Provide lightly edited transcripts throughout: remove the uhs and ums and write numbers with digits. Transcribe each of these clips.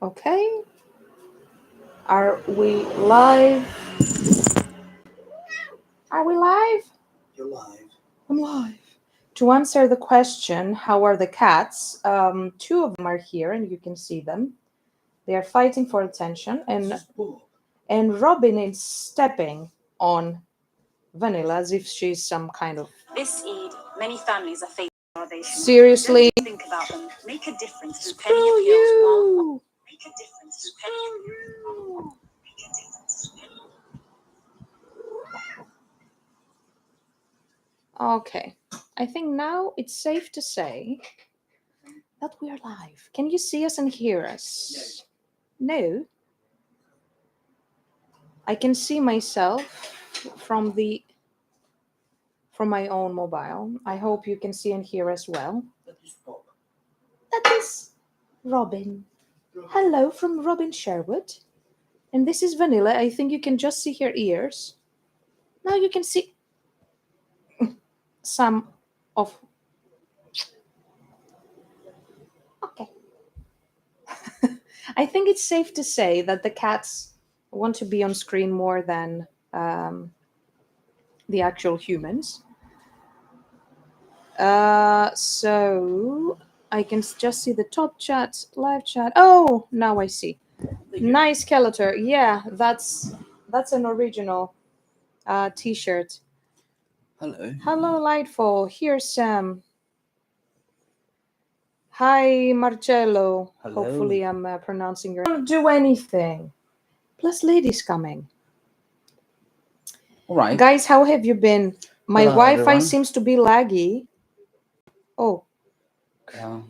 Okay. Are we live? Are we live? You're live. I'm live. To answer the question, how are the cats? Two of them are here, and you can see them. They are fighting for attention, This is Bob. and Robin is stepping on Vanilla as if she's some kind of. This Eid, many families are facing starvation. Seriously? Don't think about them. Make a difference through Screw penny appeals. you! Make a difference through penny appeals. Make a difference through penny. Okay. I think now it's safe to say that we are live. Can you see us and hear us? No. I can see myself from my own mobile. I hope you can see and hear as well. That is Bob. That is Robin. Hello from Robin Sherwood. And this is Vanilla. I think you can just see her ears. Now you can see some of. Okay. I think it's safe to say that the cats want to be on screen more than the actual humans. So I can just see the top chat, live chat. Oh, now I see. Nice skeleton. Yeah, that's an original t-shirt. Hello. Hello, Lightfall. Here's Sam. Hi, Marcello. Hello. Hopefully, I'm pronouncing your. Don't do anything. Plus, ladies coming. All right. Guys, how have you been? My Hello, Wi-Fi everyone. seems to be laggy. Oh, Yeah.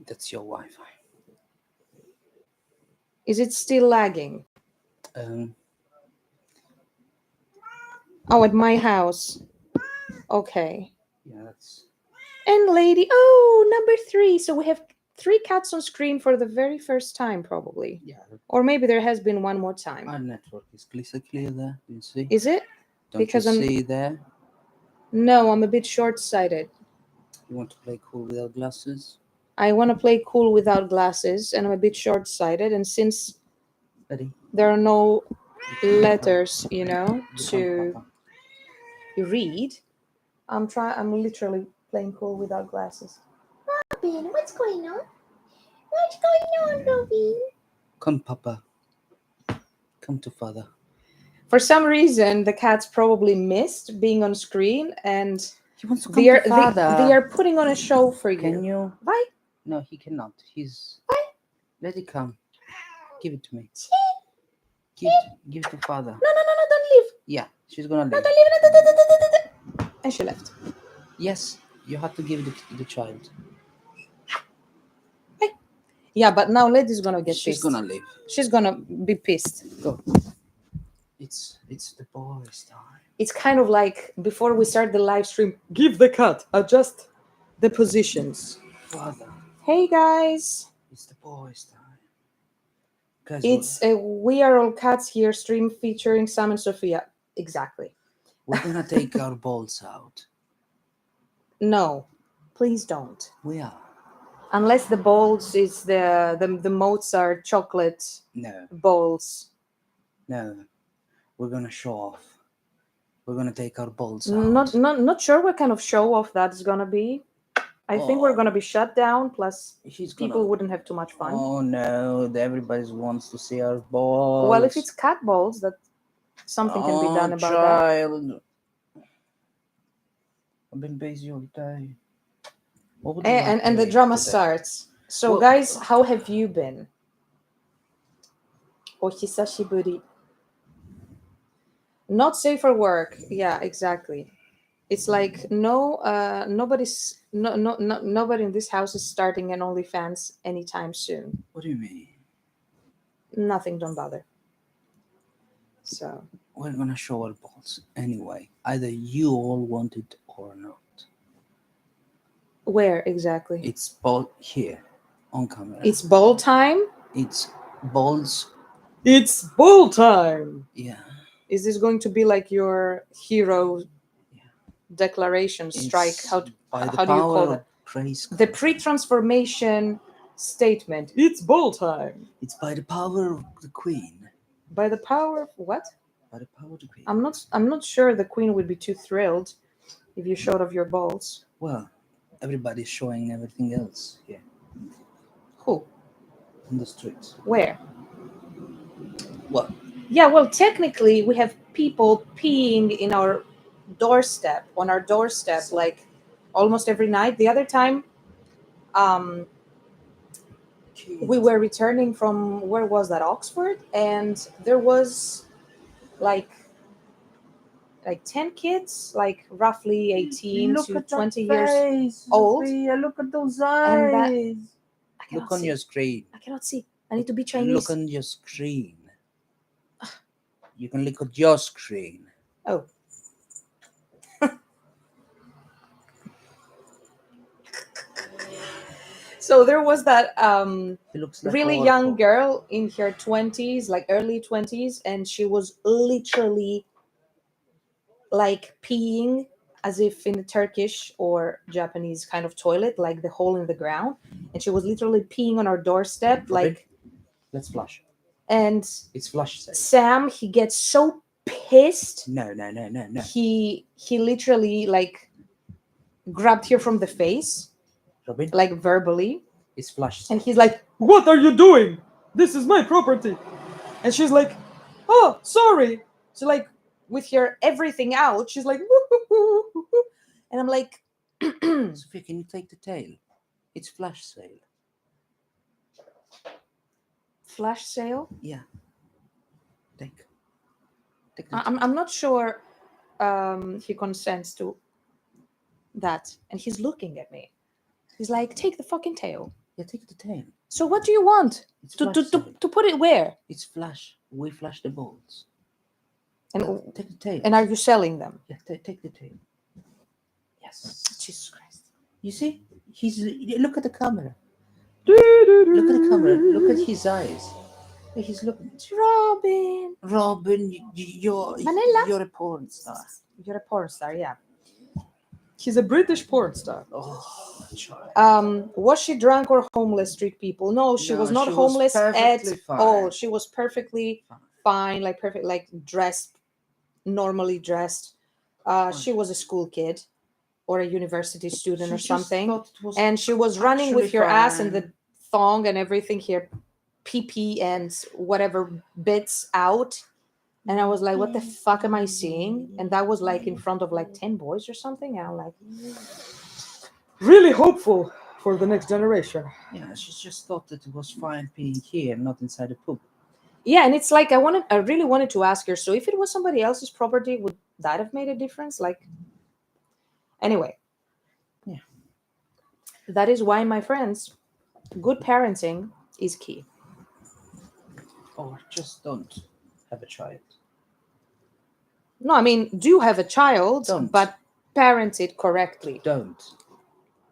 That's your Wi-Fi. is it still lagging? Um. Oh, at my house. Okay. Yeah. That's. And lady, oh, number 3. So we have 3 cats on screen for the very first time, probably. Yeah. Or maybe there has been one more time. Our network is clear there. You see? Is it? Don't because you I'm- see there? No, I'm a bit short-sighted. You want to play cool without glasses? I want to play cool without glasses, and I'm a bit short-sighted. And since Ready? there are no letters, Become to Papa. read, I'm literally playing cool without glasses. Robin, what's going on? What's going on, Robin? Come, Papa. Come to Father. For some reason, the cats probably missed being on screen, and He wants to come they are to Father. they are putting on a show for you. Can you? Why? No, he cannot. He's. Let it come. Give it to me. Give it to Father. No, don't leave. Yeah, she's gonna leave. No, don't leave. And she left. Yes, you have to give the child. Yeah, but now Lady's gonna get She's pissed. gonna leave. She's gonna be pissed. Go. It's the boys' time. It's kind of like before we start the live stream. Give the cat, adjust the positions. Father, Hey guys, it's the boys' time. Guys, it's a We Are All Cats Here stream featuring Sam and Sophia. Exactly. we're gonna take our balls out. No, please don't. We are. Unless the balls is the Mozart chocolate No, balls. no. We're gonna show off. We're gonna take our balls out. Not sure what kind of show off that's gonna be. I think we're gonna be shut down. Plus, people wouldn't have too much fun. Oh no! Everybody wants to see our balls. Well, if it's cat balls, that something can be done about that. Child. I've been busy all day. What would you like to And the eat drama today? starts. So, Well- guys, how have you been? Ohisashiburi. Not safe for work. Yeah, exactly. It's like nobody in this house is starting an OnlyFans anytime soon. What do you mean? Nothing, don't bother. So We're gonna show our balls anyway. Either you all want it or not. where exactly? It's ball here on camera. It's ball time. It's balls. It's ball time. Yeah. Is this going to be like your hero declaration strike? It's How by the do you call power that? Praise The God. pre-transformation statement. It's ball time. It's by the power of the Queen. By the power of what? By the power of the Queen. I'm not sure the Queen would be too thrilled if you showed off your balls. Well, everybody's showing everything else here Who? on the streets. Where? Well, Yeah, well, technically, we have people peeing in our doorstep, on our doorstep, like almost every night. The other time, um, we were returning from, where was that, Oxford, and there was like 10 kids, like roughly 18 look to at 20 that years face, old. Sophia, look at those And that- eyes. I cannot Look on see. your screen. I cannot see. I need to be Look Chinese. on your screen. You can look at your screen. Oh. So there was that He looks like really Orko. young girl in her 20s, like early 20s, and she was literally like peeing as if in a Turkish or Japanese kind of toilet, like the hole in the ground. And she was literally peeing on our doorstep, Robin? like, Let's flush. and It's flush safe. Sam, he gets so pissed. No. He literally like grabbed her from the face, Robin, like verbally. it's flush safe. And he's like, "What are you doing? This is my property." And she's like, "Oh, sorry." So like with her everything out, she's like, "Woo-hoo-hoo-hoo-hoo." And I'm like, Sophia, can you take the tail? It's flash sale. flash sale? Yeah. Take the I'm not sure he consents to that. And he's looking at me. He's like, "Take the fucking tail." Yeah, take the tail. So what do you want? It's To, flash to, sale. to, to put it where? It's flash. We flash the balls. And, Take the tail. and are you selling them? Yeah, take the tail. Yes. Jesus Christ. You see? Look at the camera. Look at the camera. Look at his eyes. He's looking. Robin, You're Manila? you're a porn star. You're a porn star, yeah. He's a British porn star. Oh, child. Was she drunk or homeless, street people? No, she No, was not she was homeless at perfectly fine. all. She was perfectly fine, like perfect, like dressed, normally dressed. She was a school kid or a university student or She just something, thought it was and she was running with actually her ass and the fine. thong and everything here, pee and whatever bits out. And I was like, "What the fuck am I seeing?" And that was like in front of like 10 boys or something. And I'm like, really hopeful for the next generation. Yeah, she just thought that it was fine being here, not inside the poop. Yeah, and it's like I really wanted to ask her. So if it was somebody else's property, would that have made a difference? Like, anyway. Yeah. That is why, my friends, good parenting is key. Or just don't have a child. No, I mean, do have a child, Don't. but parent it correctly. Don't.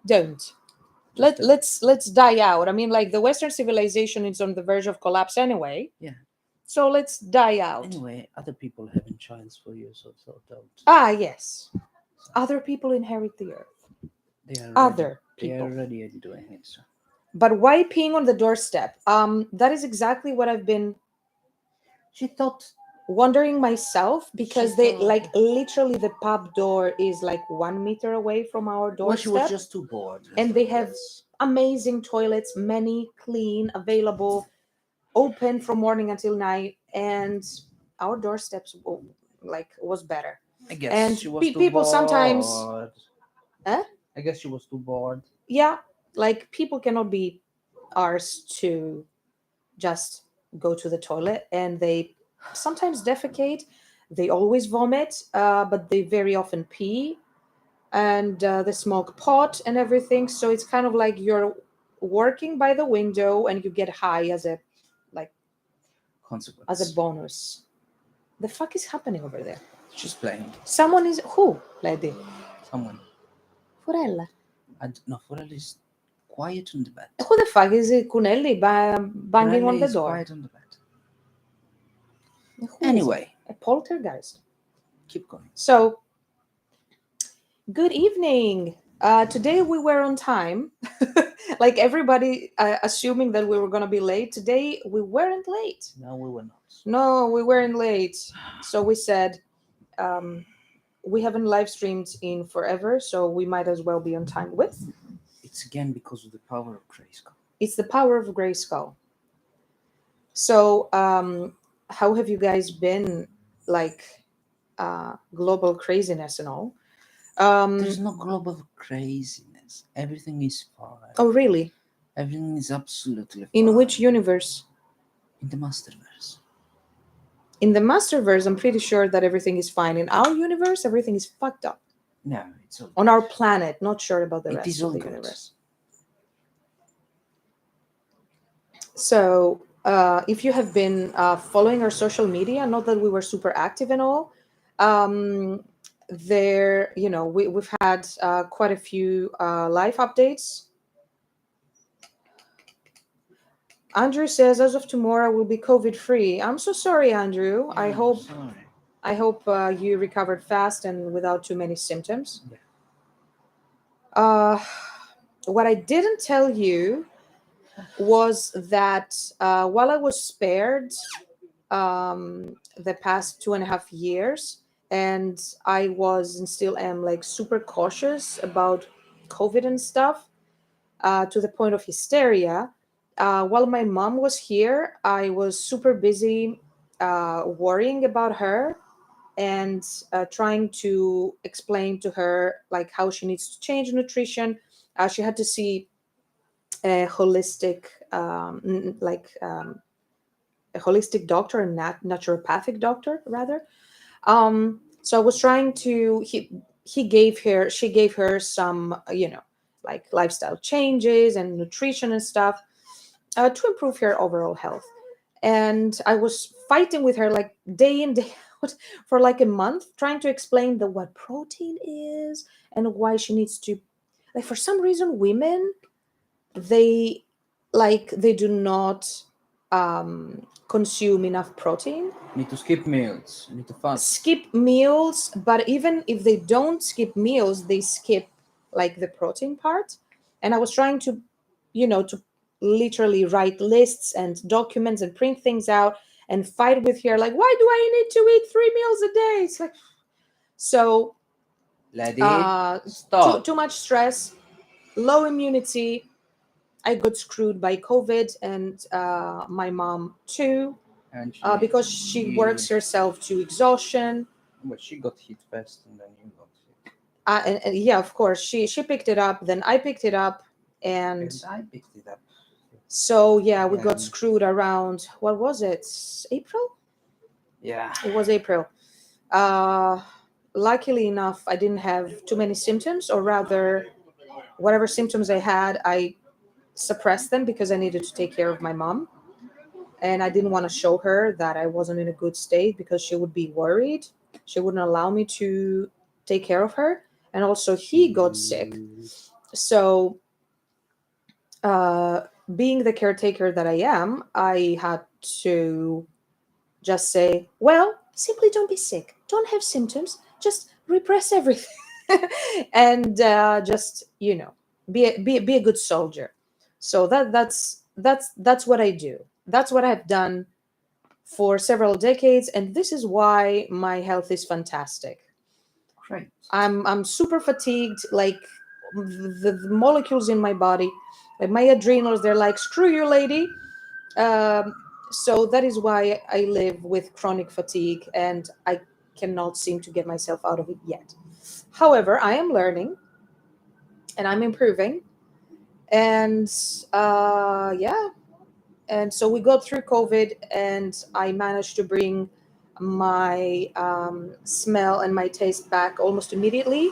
Don't. Let's die out. I mean, like the Western civilization is on the verge of collapse anyway. Yeah. So let's die out. Anyway, other people having childs for you, so don't. Ah, yes. Other people inherit the earth. They are Other They people. are already doing it. So. But why peeing on the doorstep? That is exactly what I've been She thought wondering myself, because She they thought- like literally the pub door is like 1 meter away from our doorstep. well, she was just too bored. And they have amazing toilets, many clean, available, open from morning until night, and our doorsteps was better. I guess and she was too people bored. sometimes- Huh? I guess she was too bored. Yeah, like people cannot be ours to just go to the toilet, and they sometimes defecate. They always vomit, but they very often pee, and they smoke pot and everything. So it's kind of like you're working by the window and you get high as a Consequence. bonus. The fuck is happening over there? She's playing. Someone is who, lady? Someone. Furella. I don't know. Forel is quiet on the bed. Who the fuck is it? Cunelli banging Forel on the is door. quiet on the bed. Who is Anyway, it? A poltergeist. keep going. So, good evening, Today we were on time. Like everybody assuming that we were going to be late. Today we weren't late. No, we were not. No, we weren't late. So we said, um, we haven't live streamed in forever, so we might as well be on time with. It's again because of the power of Grayskull. It's the power of Grayskull. So, how have you guys been, like, global craziness and all? There's no global craziness. Everything is fine. Oh, really? Everything is absolutely fine. In which universe? In the Masterverse. In the Masterverse, I'm pretty sure that everything is fine. In our universe, everything is fucked up. No, it's all On our planet, not sure about the It rest is of all the good. universe. So, if you have been following our social media, not that we were super active and all, um, there, we've had quite a few live updates. Andrew says, as of tomorrow, we'll be COVID free. I'm so sorry, Andrew. Yeah, sorry. I hope you recovered fast and without too many symptoms. Yeah. What I didn't tell you was that while I was spared the past 2.5 years, and I was and still am like super cautious about COVID and stuff, to the point of hysteria. While my mom was here, I was super busy worrying about her and trying to explain to her like how she needs to change nutrition. She had to see a holistic, a holistic doctor, a naturopathic doctor rather. So I was trying to. She gave her some, like lifestyle changes and nutrition and stuff to improve her overall health. And I was fighting with her like day in day out for like a month, trying to explain the what protein is and why she needs to. Like for some reason, women, they they do not consume enough protein. You need to skip meals. You need to fast. Skip meals, but even if they don't skip meals, they skip like the protein part. And I was trying to, to literally write lists and documents and print things out and fight with her like, why do I need to eat 3 meals a day? It's like, so Lady, too stop. too much stress, low immunity. I got screwed by COVID and my mom too, And because she works herself to exhaustion. But she got hit first, and then you got hit. And yeah, of course, she picked it up. Then I picked it up, and And I picked it up. so yeah, we got Yeah. screwed around. What was it? April? Yeah. It was April. Luckily enough, I didn't have too many symptoms, or rather, whatever symptoms I had, I suppressed them because I needed to take care of my mom. And I didn't want to show her that I wasn't in a good state because she would be worried. She wouldn't allow me to take care of her. And also, he got sick. So, uh, being the caretaker that I am, I had to just say, well, simply don't be sick. Don't have symptoms. Just repress everything. And just, be a good soldier. So that's what I do. That's what I've done for several decades, and this is why my health is fantastic. Great. I'm super fatigued, like the molecules in my body, like my adrenals, they're like, screw you, lady. So that is why I live with chronic fatigue, and I cannot seem to get myself out of it yet. However, I am learning and I'm improving, and yeah. And so we got through COVID, and I managed to bring my smell and my taste back almost immediately,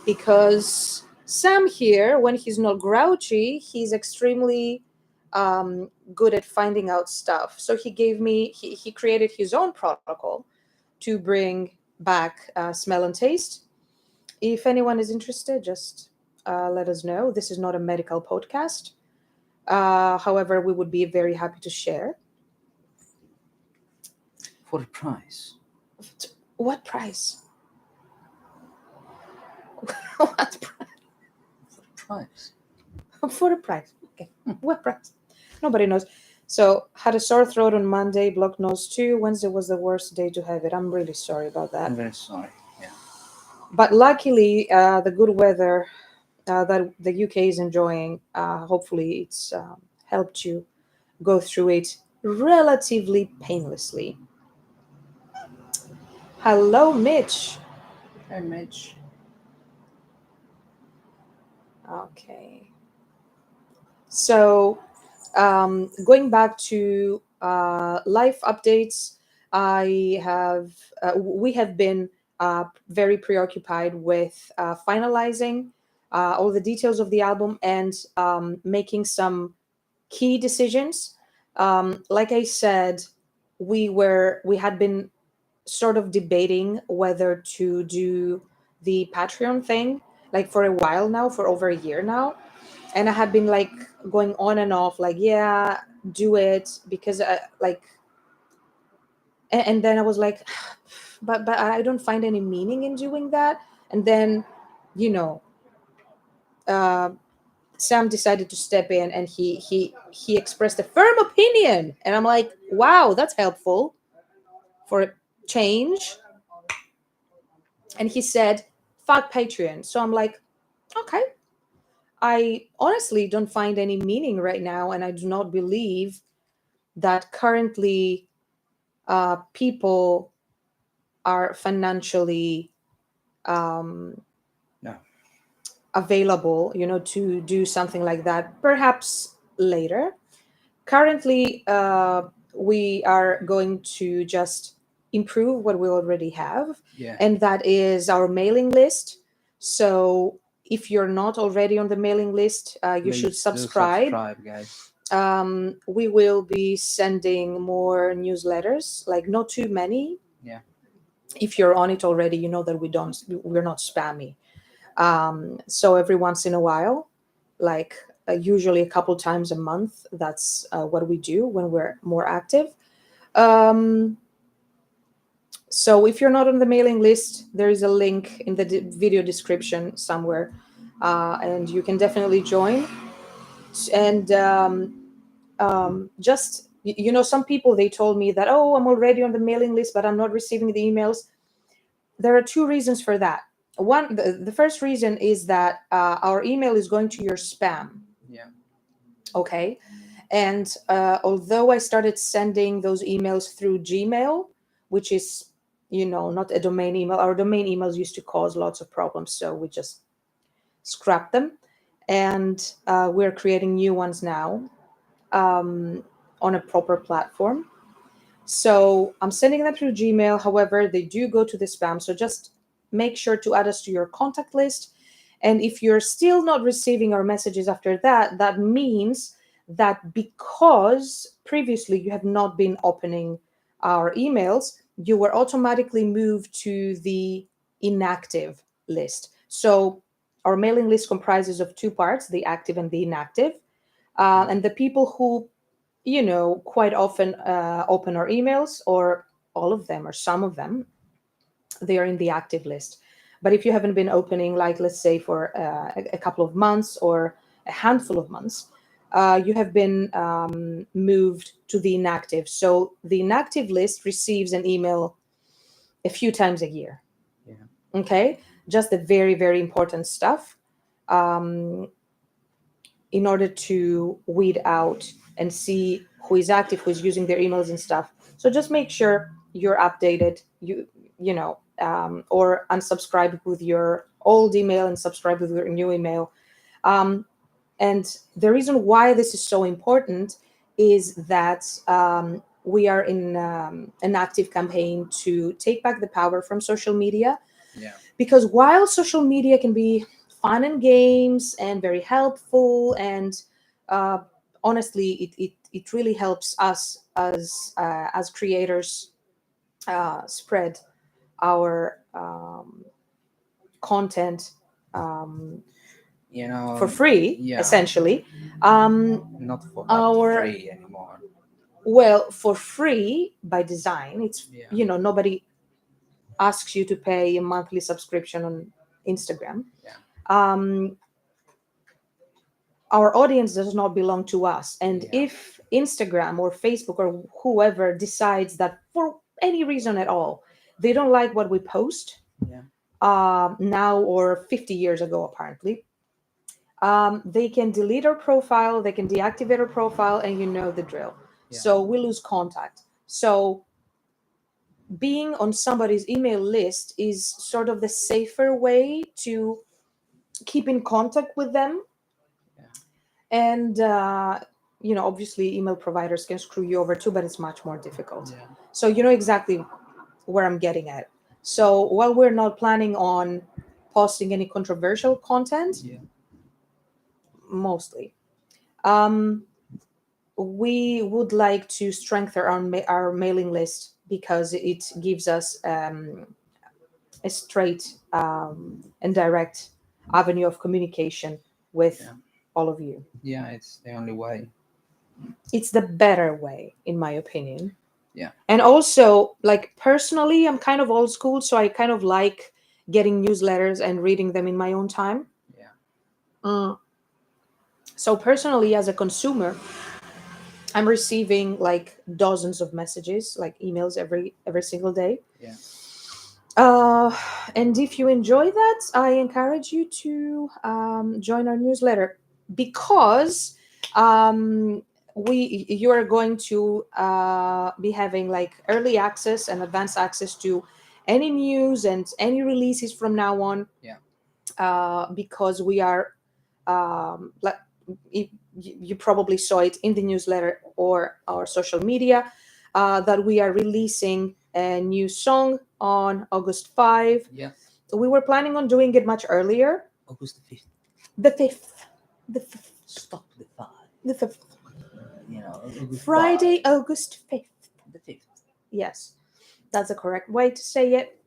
because Sam here, when he's not grouchy, he's extremely good at finding out stuff. So he created his own protocol to bring back smell and taste. If anyone is interested, just let us know. This is not a medical podcast. However, we would be very happy to share. For a price. What price? What price? price? For the price. Okay. What price? Nobody knows. So had a sore throat on Monday, blocked nose too. Wednesday was the worst day to have it. I'm really sorry about that. I'm very sorry. Yeah. But luckily, the good weather that the UK is enjoying, hopefully it's helped you go through it relatively painlessly. Hello, Mitch. Hey, Mitch. Okay. So, going back to life updates, we have been very preoccupied with finalizing all the details of the album and making some key decisions. Like I said, we had been sort of debating whether to do the Patreon thing like for a while now, for over a year now, and I have been like going on and off, like yeah, do it because like, and then I was like, but I don't find any meaning in doing that. And then, you know, uh, Sam decided to step in, and he expressed a firm opinion, and I'm like, wow, that's helpful for a change. And he said, "Fuck Patreon." So I'm like, okay. I honestly don't find any meaning right now, and I do not believe that currently people are financially um, No. available, you know, to do something like that. Perhaps later. Currently, we are going to just improve what we already have, Yeah. and that is our mailing list. So if you're not already on the mailing list, you should Please do subscribe. subscribe, guys. We will be sending more newsletters, like not too many. Yeah. If you're on it already, you know that we're not spammy. So every once in a while, like usually a couple times a month, that's what we do when we're more active. Um, so if you're not on the mailing list, there is a link in the video description somewhere, and you can definitely join. And just you know, some people, they told me that, oh, I'm already on the mailing list but I'm not receiving the emails. There are two reasons for that. One, the first reason is that our email is going to your spam. Yeah. Okay. And although I started sending those emails through Gmail, which is, you know, not a domain email, our domain emails used to cause lots of problems, so we just scrapped them. And we're creating new ones now, um, on a proper platform. So I'm sending them through Gmail. However, they do go to the spam. So just make sure to add us to your contact list. And if you're still not receiving our messages after that, that means that because previously you have not been opening our emails, you were automatically moved to the inactive list. So our mailing list comprises of two parts, the active and the inactive. And the people who, you know, quite often open our emails, or all of them or some of them, they are in the active list. But if you haven't been opening, like let's say for a couple of months or a handful of months, you have been moved to the inactive. So the inactive list receives an email a few times a year. Yeah. Okay, just the very, very important stuff, um, in order to weed out and see who is active, who is using their emails and stuff. So just make sure you're updated, you know, or unsubscribe with your old email and subscribe with your new email. Um, and the reason why this is so important is that we are in an active campaign to take back the power from social media. Yeah. Because while social media can be fun and games and very helpful, and uh, honestly, it really helps us as creators spread our content You know. for free, Yeah. essentially. Not for that Our free anymore. Well, for free by design. It's, Yeah. you know, nobody asks you to pay a monthly subscription on Instagram. Yeah. Um, our audience does not belong to us. And Yeah. if Instagram or Facebook or whoever decides that for any reason at all, they don't like what we post, Yeah. now or 50 years ago, apparently, they can delete our profile, they can deactivate our profile, and you know the drill. Yeah. So we lose contact. So being on somebody's email list is sort of the safer way to keep in contact with them. Yeah. And obviously email providers can screw you over too, but it's much more difficult. Yeah. So you know exactly where I'm getting at. So while we're not planning on posting any controversial content, Yeah. mostly, um, we would like to strengthen our mailing list because it gives us a straight and direct avenue of communication with Yeah. all of you. Yeah. It's the only way. It's the better way, in my opinion. Yeah. And also, like, personally, I'm kind of old school, so I kind of like getting newsletters and reading them in my own time. Yeah. Mm. So personally, as a consumer, I'm receiving like dozens of messages, like emails every single day. Yeah. Uh, and if you enjoy that, I encourage you to join our newsletter because um, you are going to be having like early access and advanced access to any news and any releases from now on. Yeah. Because we are like you probably saw it in the newsletter or our social media that we are releasing a new song on August 5. Yeah. We were planning on doing it much earlier. August the 5th. The 5th. The 5th. Stop the 5. The 5th. You know, August Friday, 5. August 5th. The 5th. Yes, that's the correct way to say it.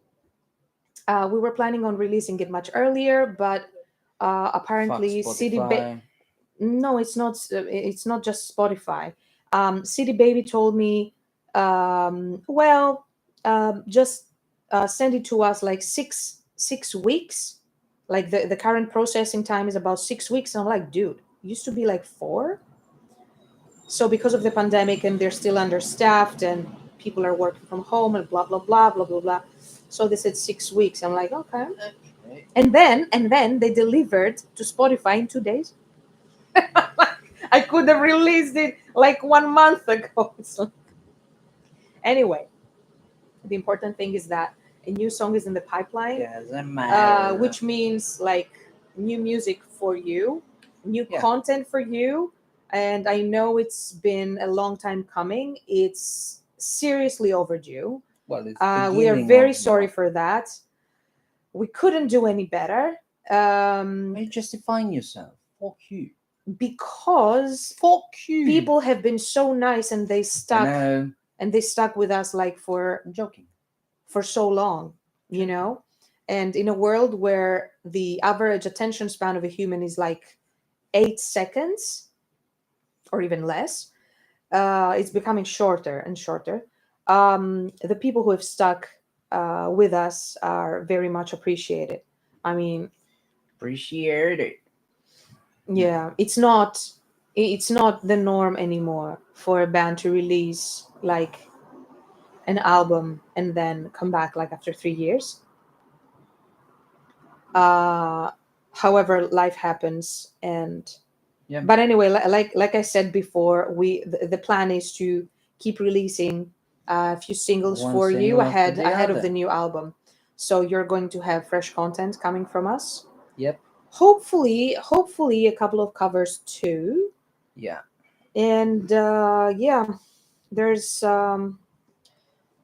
We were planning on releasing it much earlier, but apparently Fuck CD Spotify. no, it's not. It's not just Spotify. CD Baby told me, well, just send it to us like six weeks. Like the current processing time is about 6 weeks. And I'm like, dude, used to be like 4. So because of the pandemic and they're still understaffed and people are working from home and blah blah blah blah blah blah. So they said 6 weeks. I'm like, okay. Okay. And then they delivered to Spotify in 2 days. I could have released it like 1 month ago. So anyway, the important thing is that a new song is in the pipeline, Doesn't matter. which means like new music for you, new Yeah. content for you. And I know it's been a long time coming. It's seriously overdue. Well, it's We are beginning very of, sorry for that. We couldn't do any better Why are you justifying yourself? Fuck you. because Fuck you. people have been so nice and they I stuck know. and they stuck with us like I'm joking. for so long, you know. And in a world where the average attention span of a human is like 8 seconds or even less, it's becoming shorter and shorter. The people who have stuck with us are very much appreciated. I mean, Appreciate it. yeah, it's not the norm anymore for a band to release like an album and then come back like after 3 years. uh However, life happens. And Yeah. but anyway, like I said before, the plan is to keep releasing a few singles One for you single after the ahead of other. the new album. So you're going to have fresh content coming from us. Yep. Hopefully a couple of covers too. Yeah. And yeah, there's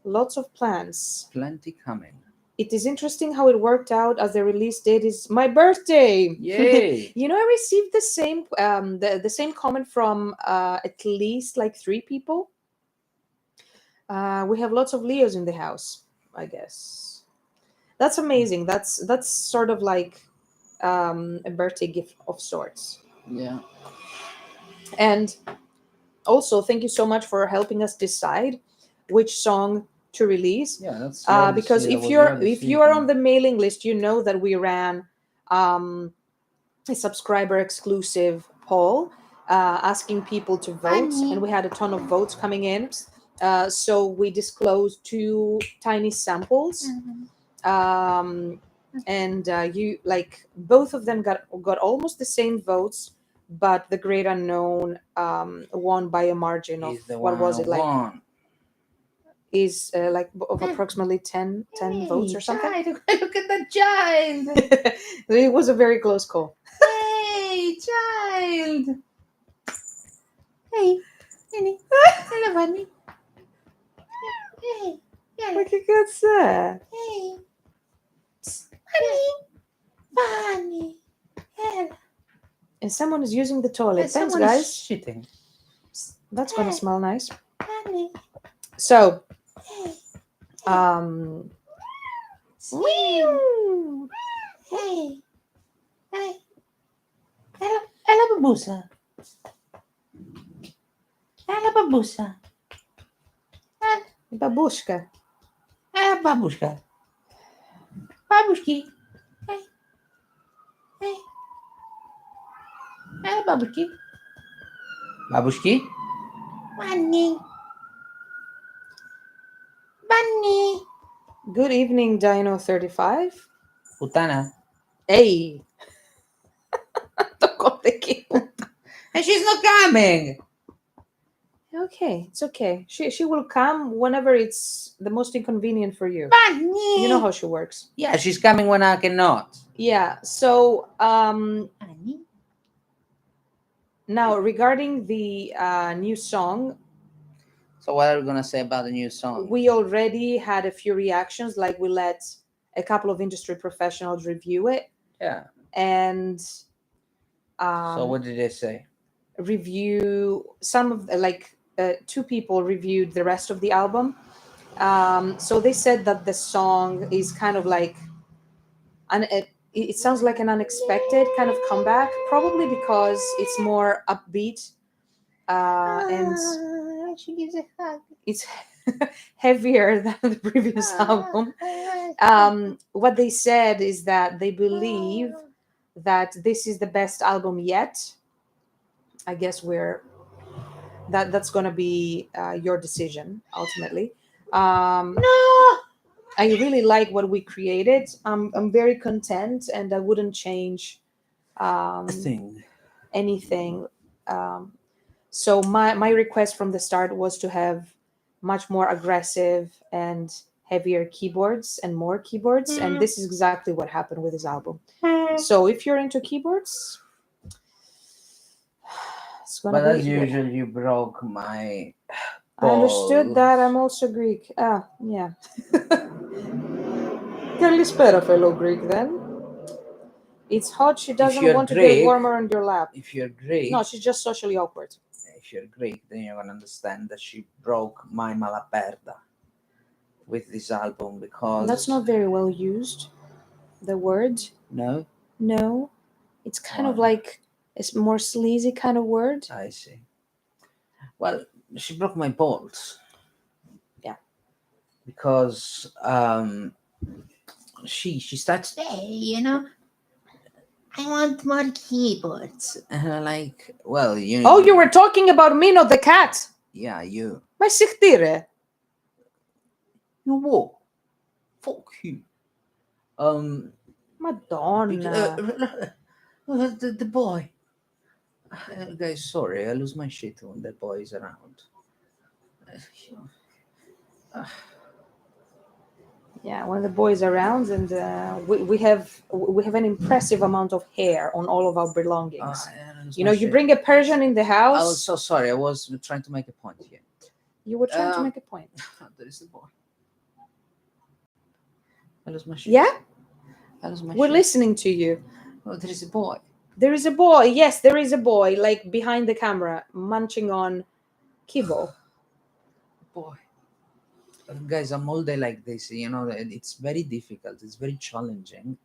lots of plans. Plenty coming. It is interesting how it worked out as the release date is my birthday. Yay. You know, I received the same comment from at least like 3 people. We have lots of Leos in the house, I guess. That's amazing. That's sort of like a birthday gift of sorts. Yeah. And also, thank you so much for helping us decide which song to release. Yeah. That's Because that if was you're your if you are on decision. the mailing list, you know that we ran a subscriber exclusive poll asking people to vote, and we had a ton of votes coming in. So we disclosed two tiny samples, and you like both of them got almost the same votes, but the Great Unknown won by a margin of He's the what one was who it like? won. Is like of approximately 10 votes or something. Child, look at that child. It was a very close call. Hey, child. Hey, Annie. Hello, Bunny. Hey, yeah. Look at that. Hey, Bunny. Bunny. Hello. And someone is using the toilet. Thanks, Someone is guys. shitting. That's gonna smell nice. Bunny. So, Hey. um, Meow. Hey. Hey. Hello, babusa. Hello, babusa. babushka. Hello, babushka. Babushki. Hey. Hey. Hello, babushki. Babushki? Bunny. Bunny. Good evening, Dino 35. Putana. Hey. And she's not coming. Okay, it's okay. She will come whenever it's the most inconvenient for you. Bunny. You know how she works. Yeah, she's coming when I cannot. Yeah. So Bunny. now regarding the new song, So what are we gonna say about the new song? we already had a few reactions. Like we let a couple of industry professionals review it, Yeah. and So what did they say? review some of like two people reviewed the rest of the album. So they said that the song is kind of like it sounds like an unexpected kind of comeback, probably because it's more upbeat and She gives a hug. it's heavier than the previous album. What they said is that they believe that this is the best album yet. I guess that's gonna be your decision ultimately. No. I really like what we created. I'm very content, and I wouldn't change Thing. anything. So my request from the start was to have much more aggressive and heavier keyboards and more keyboards, and this is exactly what happened with this album. So if you're into keyboards, it's gonna But be as good. usual, you broke my. I understood that. I'm balls. also Greek. Ah, yeah. Kalispera, fellow Greek, then. It's hot. She doesn't you're want to get Greek- warmer on your lap. If you're Greek, No, she's just socially awkward. if you're Greek, then you're gonna understand that she broke my malaperda with this album because That's not very well used. The word. No, No. It's kind of Why? like it's more sleazy kind of word. I see. Well, she broke my balls. Yeah. Because she starts, hey, I want more keyboards. And I'm like, well, Oh, you were talking about me, not the cat. Yeah, you. Ma sichtire. You what? Fuck you. Madonna. The boy. Guys, sorry, I lose my shit when the boy is around. Yeah, when the boys are around, and we have an impressive amount of hair on all of our belongings. You know, you bring a Persian in the house. I was so sorry. I was trying to make a point here. You were trying to make a point. There is the boy. I lose my shit. Yeah? I lose my We're shit. listening to you. Oh, there is a boy. There is a boy. Yes, there is a boy, like behind the camera, munching on kibble. Boy. Guys, I'm all day like this. It's very difficult. It's very challenging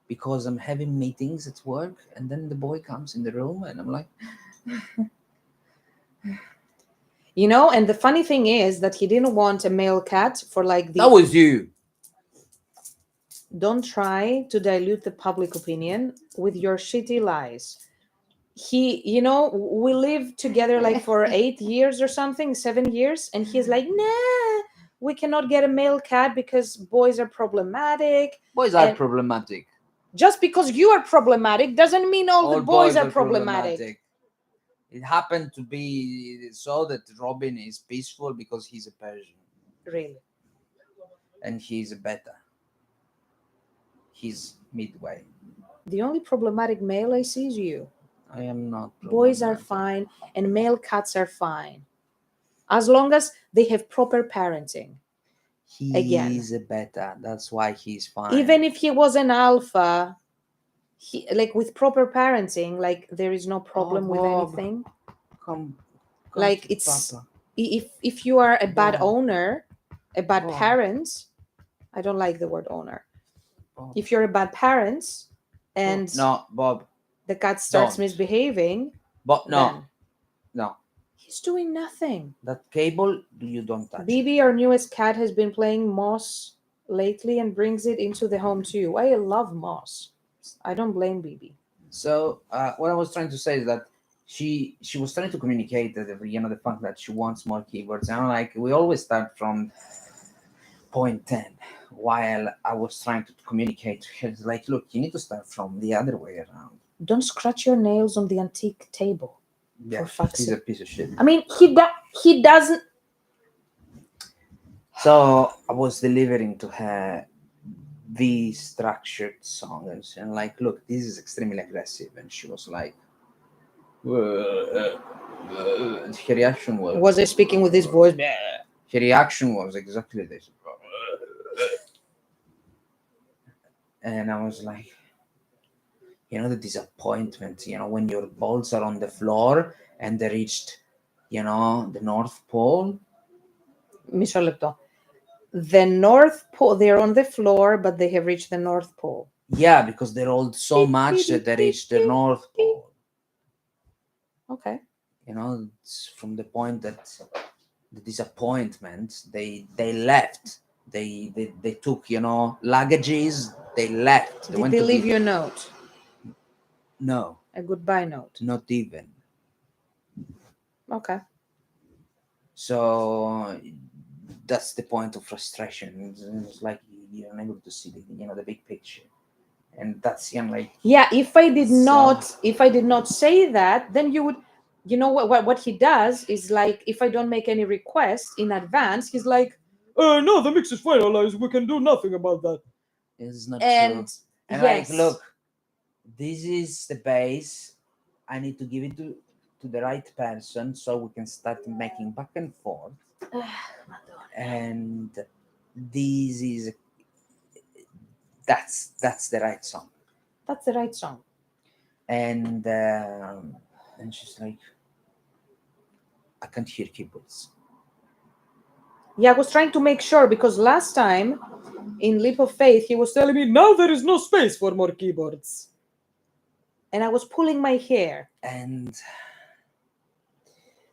because I'm having meetings at work, and then the boy comes in the room, and I'm like, And the funny thing is that he didn't want a male cat for like the. that was you. Don't try to dilute the public opinion with your shitty lies. we lived together like for 8 years or something, 7 years, and he's like, nah, we cannot get a male cat because boys are problematic. Boys are And problematic. just because you are problematic doesn't mean all the boys are problematic. It happened to be so that Robin is peaceful because he's a Persian Really. and he's a beta. He's midway. The only problematic male I see is you. I am not. Boys are problematic. fine and male cats are fine. As long as they have proper parenting. Again. He's a beta. That's why he's fine. Even if he was an alpha, like with proper parenting, like there is no problem with Bob. anything. come Like to it's Papa. if you are a bad Bob. owner, a bad Bob. parent, I don't like the word owner. Bob. If you're a bad parent and No, Bob. the cat starts Don't. misbehaving, Bob, no, then no. he's doing nothing. That cable, you don't touch. Bibi, our newest cat, has been playing Moss lately and brings it into the home too. I love Moss. I don't blame Bibi. So what I was trying to say is that she was trying to communicate that the fact that she wants more keywords, and I'm like, we always start from point 10, while I was trying to communicate to her, like, look, you need to start from the other way around. Don't scratch your nails on the antique table. Yeah, For fuck's he's sake. a piece of shit. I mean, he doesn't. So I was delivering to her the structured song and like, look, this is extremely aggressive, and she was like, and her reaction was. Was I speaking with this voice? Her reaction was exactly this, and I was like, the disappointment, when your balls are on the floor and they reached, the North Pole. Mr. Lepton. The North Pole, they're on the floor, but they have reached the North Pole. Yeah, because they rolled so much that they reached the North Pole. Okay. It's from the point that the disappointment, they left. They took, luggages, they left. Did they leave you a note? No. A goodbye note? Not even. Okay. So that's the point of frustration. It's like you're unable to see the big picture, and that's like. Yeah, if I did not say that, then you would. What he does is, like, if I don't make any requests in advance, he's like, no, the mix is finalized, we can do nothing about that. It's not And true. And yes, like, look, this is the base. I need to give it to the right person so we can start making back and forth. And this is that's the right song. That's the right song. And she's like, I can't hear keyboards. Yeah, I was trying to make sure, because last time in Leap of Faith he was telling me, now there is no space for more keyboards, and I was pulling my hair. And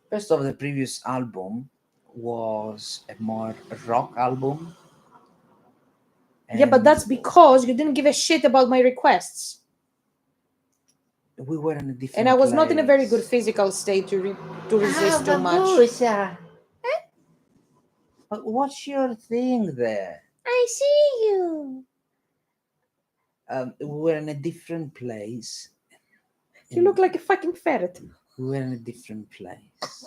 first of the previous album was a more rock album. Yeah, but that's because you didn't give a shit about my requests. We were in a different and I was not in a very place. good physical state to resist too much. But what's your thing there? I see you. We were in a different place. You look like a fucking ferret. We were in a different place.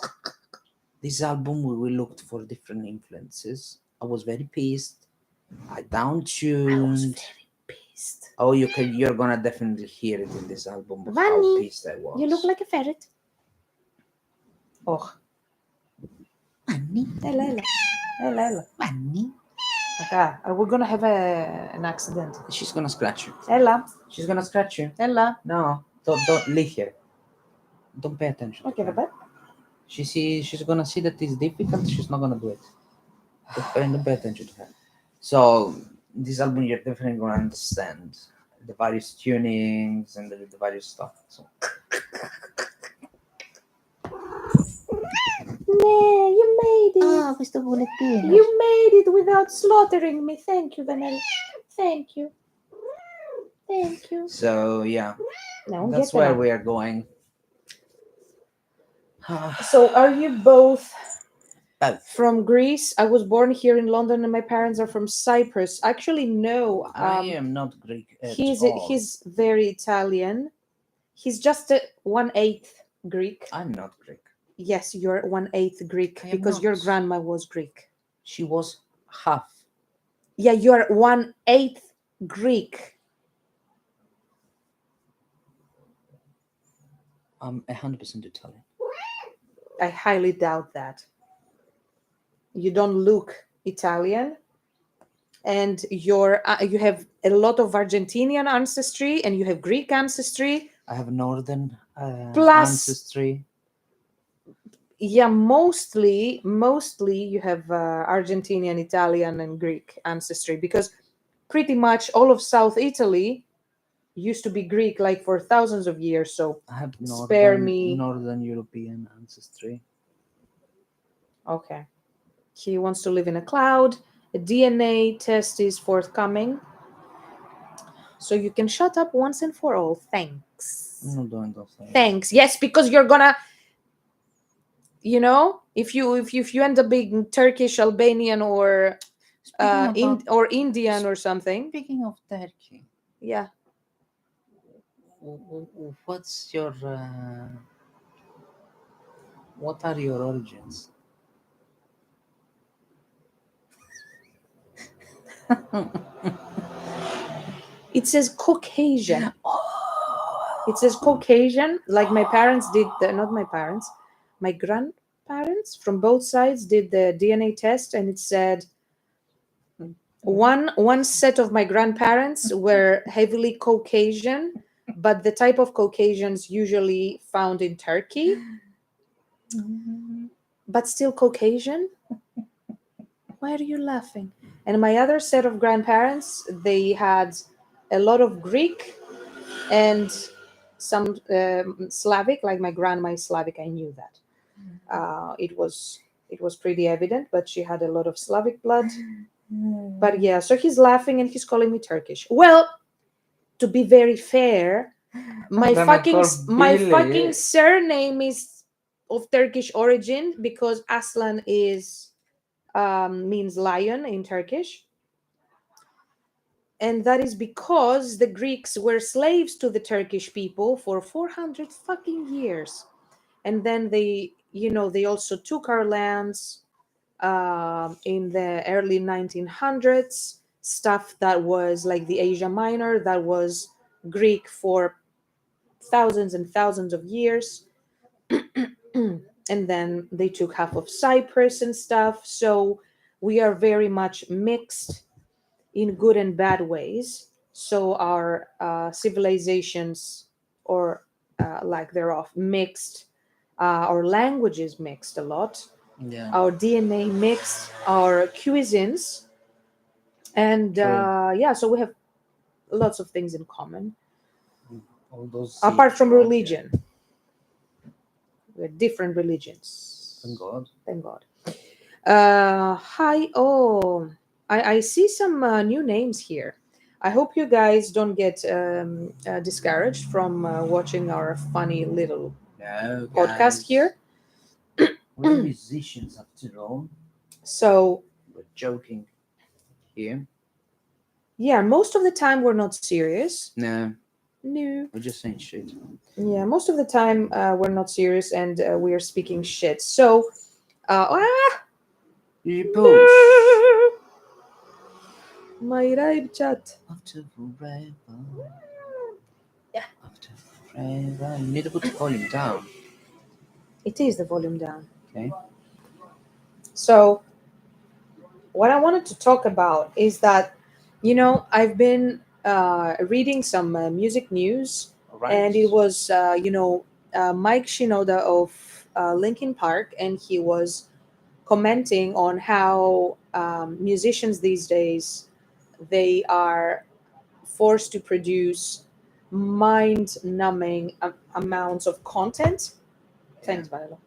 This album, we looked for different influences. I was very pissed. I down-tuned. I was very pissed. Oh, you're gonna definitely hear it in this album. How Vanny, pissed I was. you look like a ferret. Oh. Vanny. Ella. Vanny. Okay, we're gonna have an accident. She's gonna scratch you. Ella. She's gonna scratch you. Ella. No, don't leave her. Don't pay attention. Okay, but She's gonna see that it's difficult. She's not gonna do it. Don't pay attention to her. So this album, you're definitely gonna understand the various tunings and the various stuff. So. Nee, you made it. Ah, questo bollettino. You made it without slaughtering me. Thank you, Vanessa. Thank you. So yeah, No, that's where we are going. So, are you both Both. from Greece? I was born here in London, and my parents are from Cyprus. Actually, no. I am not Greek at He's all. he's very Italian. He's just a 1/8 Greek. I'm not Greek. Yes, you're 1/8 Greek I am because your not. grandma was Greek. She was half. Yeah, you're 1/8 Greek. I'm 100% Italian. I highly doubt that. You don't look Italian, and you have a lot of Argentinian ancestry, and you have Greek ancestry. I have northern Plus, ancestry. yeah, mostly you have Argentinian, Italian, and Greek ancestry because pretty much all of South Italy used to be Greek like for thousands of years. So I have spare me. northern European ancestry. Okay. He wants to live in a cloud. A DNA test is forthcoming. So you can shut up once and for all. Thanks. I'm not doing those things. Thanks. Yes, because you're gonna, if you end up being Turkish, Albanian, or or Indian or something. Speaking of Turkey, Yeah. what's your what are your origins? It says Caucasian. It says Caucasian, like my parents did. Not my parents, my grandparents from both sides did the DNA test, and it said one set of my grandparents were heavily Caucasian, but the type of Caucasians usually found in Turkey, but still Caucasian. Why are you laughing? And my other set of grandparents, they had a lot of Greek and some Slavic, like my grandma is Slavic. I knew that. It was pretty evident, but she had a lot of Slavic blood. But yeah, so he's laughing and he's calling me Turkish. Well, to be very fair, my fucking surname is of Turkish origin because Aslan is means lion in Turkish. And that is because the Greeks were slaves to the Turkish people for 400 fucking years. And then they also took our lands in the early 1900s, stuff that was like the Asia Minor, that was Greek for thousands and thousands of years. And then they took half of Cyprus and stuff. So we are very much mixed in good and bad ways. So our civilizations, or lack thereof, mixed. Our languages mixed a lot. Yeah. Our DNA mixed. Our cuisines, and True. so we have lots of things in common. All those Apart seeds, from right? religion, we're different religions. Thank God. Thank God. Hi. Oh, I see some new names here. I hope you guys don't get discouraged from watching our funny little No, podcast guys. here. We're musicians after all. So We're joking here. yeah, most of the time we're not serious. No, No. we're just saying shit. Yeah, most of the time we're not serious and we are speaking shit. So, You push. my right chat. After forever. Yeah. After forever. You need to put the volume down. It is the volume down. Okay. So, what I wanted to talk about is that, I've been reading some music news, All right. and it was, Mike Shinoda of Linkin Park, and he was commenting on how musicians these days, they are forced to produce mind-numbing amounts of content. Thanks, Viola.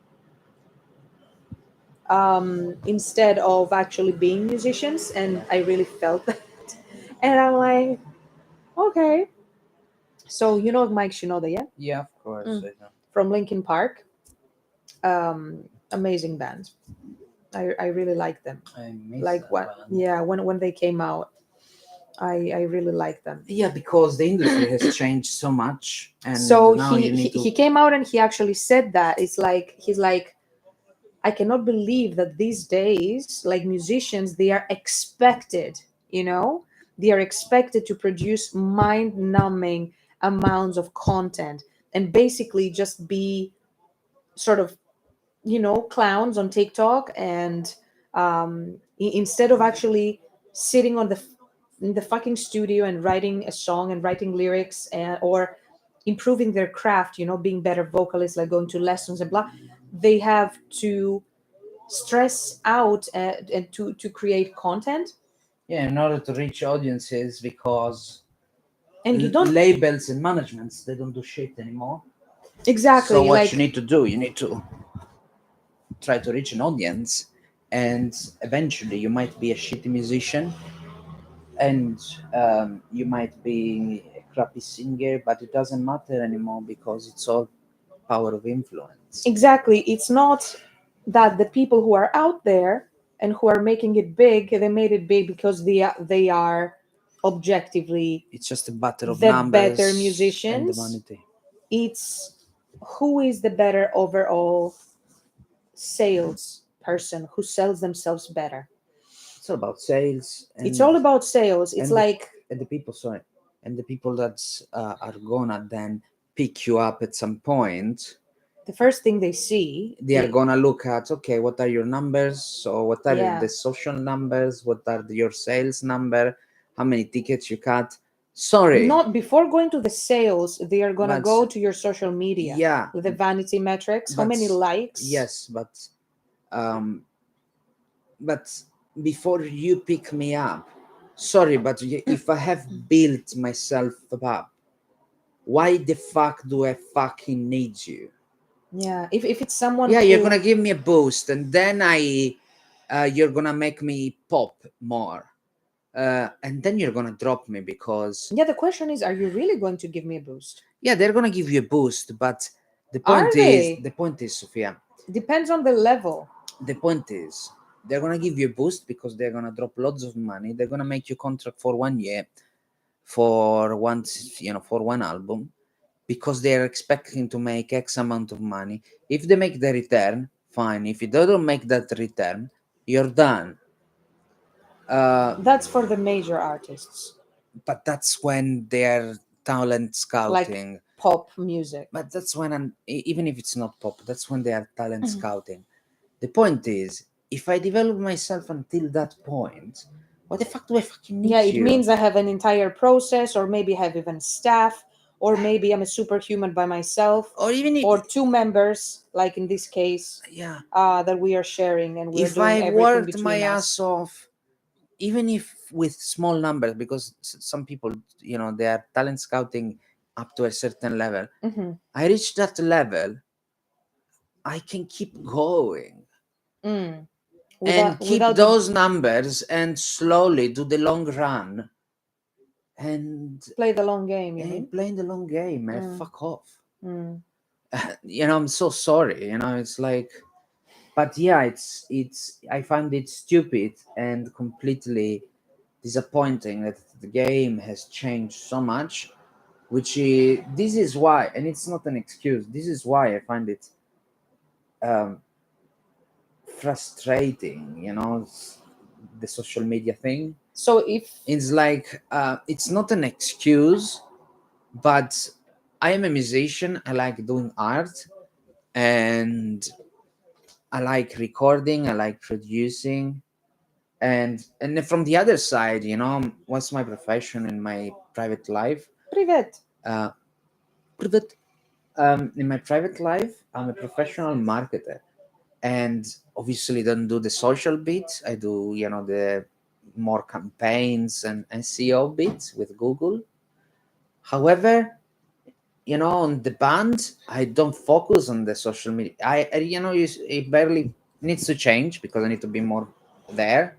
Instead of actually being musicians, and I really felt that. And I'm like, okay. So Mike Shinoda, yeah, Yeah, of course. Mm. I know. from Linkin Park. Amazing band. I really like them. I miss Like that what? band. Yeah, when they came out, I really like them. Yeah, because the industry has changed so much, and So now you need he to. came out and he actually said that it's like he's like, I cannot believe that these days, like musicians, they are expected, you know, they are expected to produce mind numbing amounts of content and basically just be sort of, clowns on TikTok. And instead of actually sitting in the fucking studio and writing a song and writing lyrics, or improving their craft, being better vocalists, like going to lessons and blah, they have to stress out and to create content. Yeah, in order to reach audiences, because And you don't labels and managements, they don't do shit anymore. So exactly what you like, need to do, you need to try to reach an audience, and eventually you might be a shitty musician, and you might be a crappy singer, but it doesn't matter anymore because it's all power of influence. exactly, it's not that the people who are out there and who are making it big, they made it big because they are objectively It's just a matter of the better numbers and the musicians. vanity. It's who is the better overall sales person, who sells themselves better. It's all about sales, It's all about sales. It's and the, like and the people, sorry, and the people that are gonna then pick you up at some point. the first thing they see. They are gonna look at, okay, what are your numbers? So what are Yeah. the social numbers? What are your sales number? How many tickets you cut? Sorry, Not before going to the sales, they are gonna but go to your social media yeah, with the vanity metrics. How but many likes? yes, um, but before you pick me up, sorry, but if I have built myself up, why the fuck do I fucking need you? Yeah. If it's someone Yeah, you're who, gonna give me a boost, and then you're gonna make me pop more, and then you're gonna drop me because yeah, the question is, are you really going to give me a boost? yeah, they're gonna give you a boost, but Are they? the point is, Sophia, Depends on the level. the point is, they're gonna give you a boost because they're gonna drop lots of money. They're gonna make you contract for 1 year, for for one album, because they're expecting to make X amount of money. If they make the return, fine. If you don't make that return, you're done. That's for the major artists, But that's when they're talent like scouting. pop music. But that's when, even if it's not pop, that's when they are talent scouting. The point is, if I develop myself until that point, what the fuck do I fucking need Yeah, it you? means I have an entire process, or maybe have even staff, or maybe I'm a superhuman by myself, Or even if, or two members, like in this case, yeah, that we are sharing and we're if doing I everything worked my between ass us. off, even if with small numbers, because some people, they are talent scouting up to a certain level. Hmm. I reach that level, I can keep going Mm. and Without keep without the those numbers and slowly do the long run, and play the long game, you mean? playing the long game, man. Mm. Fuck off. Mm. I'm so sorry. It's like, but yeah, it's I find it stupid and completely disappointing that the game has changed so much. This is why, and it's not an excuse. This is why I find it um, frustrating. The social media thing. So if It's like, it's not an excuse, but I am a musician. I like doing art, and I like recording. I like producing, and then from the other side, what's my profession in my private life? privet, Uh, private, in my private life, I'm a professional marketer, and obviously don't do the social bits. I do, the more campaigns and SEO bits with Google. However, on the band, I don't focus on the social media. It barely needs to change because I need to be more there.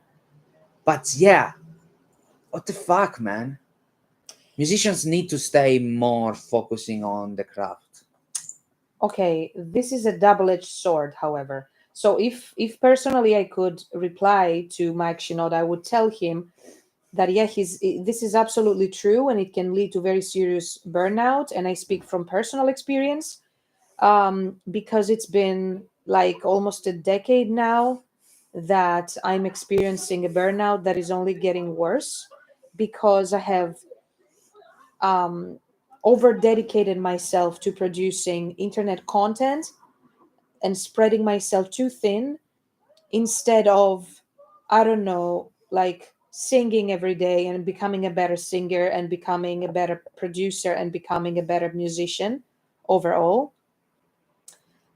But yeah, what the fuck, man? Musicians need to stay more focusing on the craft. Okay, this is a double-edged sword, however. So if personally I could reply to Mike Shinoda, I would tell him that yeah, this is absolutely true and it can lead to very serious burnout. And I speak from personal experience, because it's been like almost a decade now that I'm experiencing a burnout that is only getting worse because I have um, over dedicated myself to producing internet content and spreading myself too thin instead of, I don't know, like singing every day and becoming a better singer and becoming a better producer and becoming a better musician overall.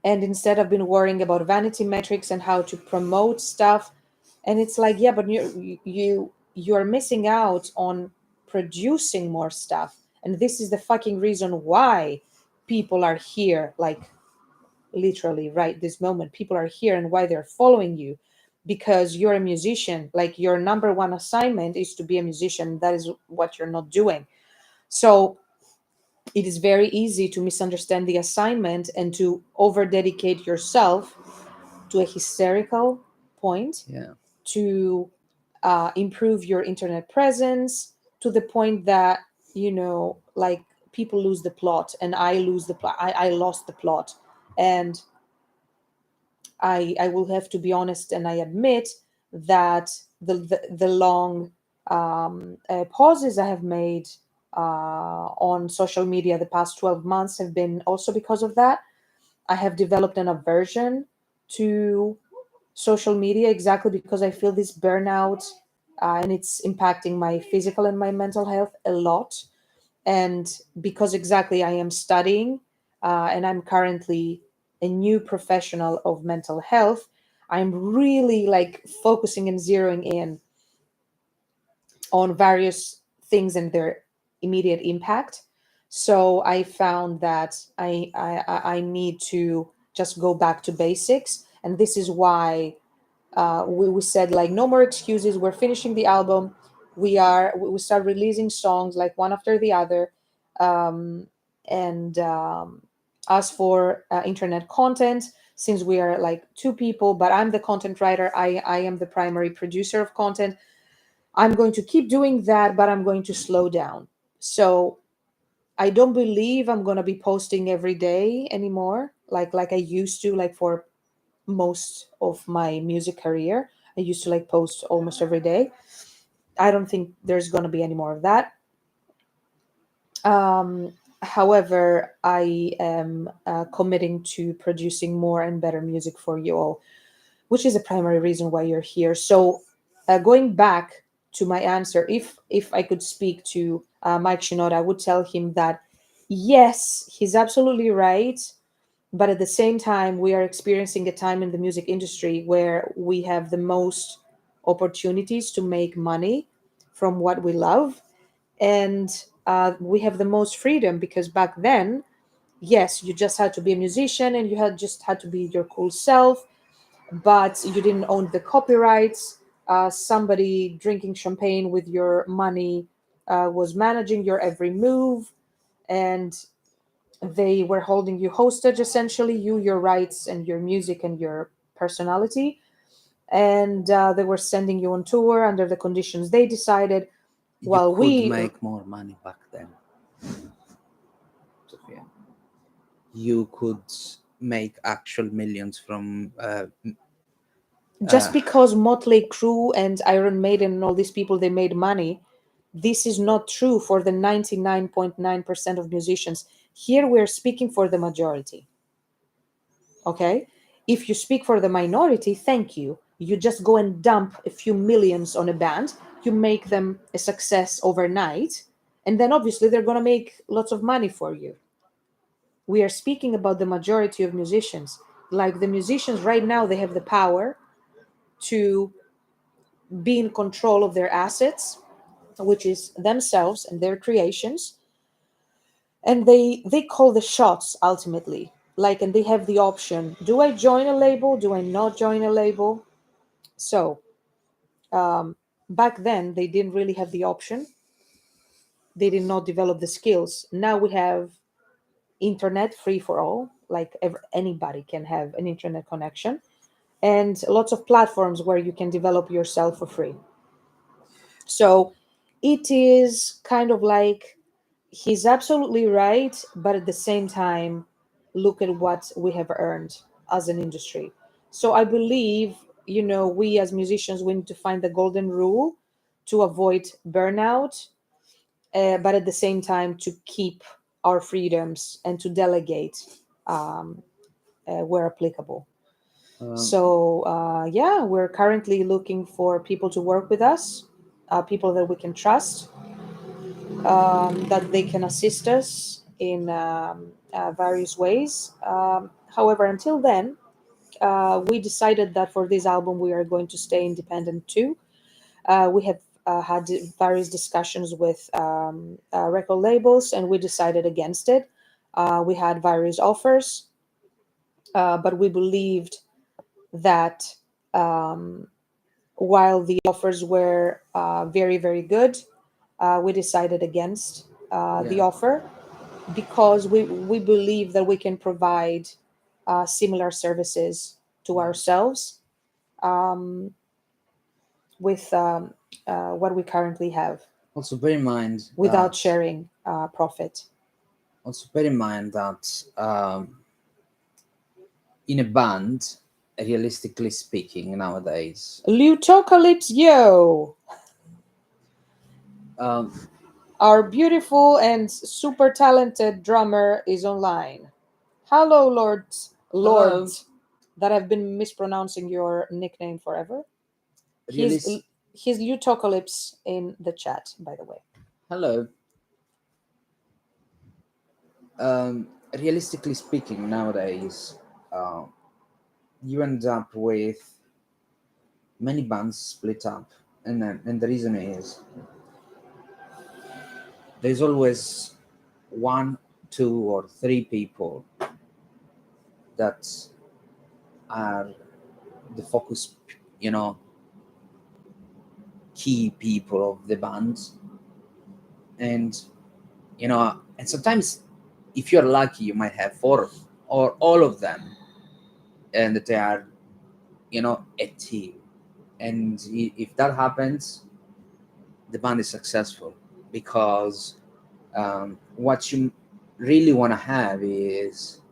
And instead I've been worrying about vanity metrics and how to promote stuff. And it's like, yeah, but you are missing out on producing more stuff. And this is the fucking reason why people are here, like literally right this moment people are here, and why they're following you, because you're a musician. Like your number one assignment is to be a musician. That is what you're not doing. So it is very easy to misunderstand the assignment and to over dedicate yourself to a hysterical point, Yeah. to improve your internet presence to the point that, like people lose the plot, and I lose the plot. I lost the plot. And I will have to be honest and I admit that the long pauses I have made on social media the past 12 months have been also because of that. I have developed an aversion to social media exactly because I feel this burnout, and it's impacting my physical and my mental health a lot. And because exactly I am studying, and I'm currently a new professional of mental health, I'm really like focusing and zeroing in on various things and their immediate impact. So I found that I need to just go back to basics, and this is why we said like no more excuses. We're finishing the album. We start releasing songs like one after the other. And as for internet content, since we are like two people, but I'm the content writer, I am the primary producer of content. I'm going to keep doing that, but I'm going to slow down. So I don't believe I'm going to be posting every day anymore, like I used to, like for most of my music career. I used to like post almost every day. I don't think there's going to be any more of that. Um, However, I am committing to producing more and better music for you all, which is a primary reason why you're here. So, going back to my answer, if I could speak to Mike Shinoda, I would tell him that yes, he's absolutely right. But at the same time, we are experiencing a time in the music industry where we have the most opportunities to make money from what we love. And we have the most freedom because back then, yes, you just had to be a musician and you had just had to be your cool self, but you didn't own the copyrights. Somebody drinking champagne with your money was managing your every move, and they were holding you hostage, essentially, you, your rights, and your music and your personality. And they were sending you on tour under the conditions they decided. You While could we, make more money back then, Sophia. You could make actual millions from just uh, because Motley Crue and Iron Maiden and all these people they made money, this is not true for the 99.9% of musicians. Here we're speaking for the majority. Okay, if you speak for the minority, thank you, you just go and dump a few millions on a band, you make them a success overnight, and then obviously they're going to make lots of money for you. We are speaking about the majority of musicians. Like the musicians right now, they have the power to be in control of their assets, which is themselves and their creations, and they call the shots ultimately. Like, and they have the option: do I join a label, do I not join a label? So back then they didn't really have the option. They did not develop the skills. Now we have internet free for all, like anybody can have an internet connection, and lots of platforms where you can develop yourself for free. So it is kind of like he's absolutely right, but at the same time, look at what we have earned as an industry. So I believe, we as musicians, we need to find the golden rule to avoid burnout, but at the same time, to keep our freedoms and to delegate um, where applicable. Um, So, yeah, we're currently looking for people to work with us, people that we can trust, that they can assist us in various ways. However, until then, we decided that for this album we are going to stay independent too. We have had various discussions with record labels, and we decided against it. We had various offers, but we believed that um, while the offers were very, very good, we decided against the yeah. offer because we believe that we can provide similar services to ourselves um, with what we currently have Also bear in mind without that sharing profit. that in a band, realistically speaking, nowadays, Lutocalypse, yo! um, Our beautiful and super talented drummer is online. Hello, hello, Lords, that have been mispronouncing your nickname forever. He's realist, he's Lutocalypse in the chat, by the way. hello. Realistically speaking, nowadays, uh, you end up with many bands split up, and the reason is there's always one, two, or three people that are the focus, you know, key people of the band, and and sometimes if you're lucky, you might have four or all of them, and they are, a team. And if that happens, the band is successful because what you really want to have is,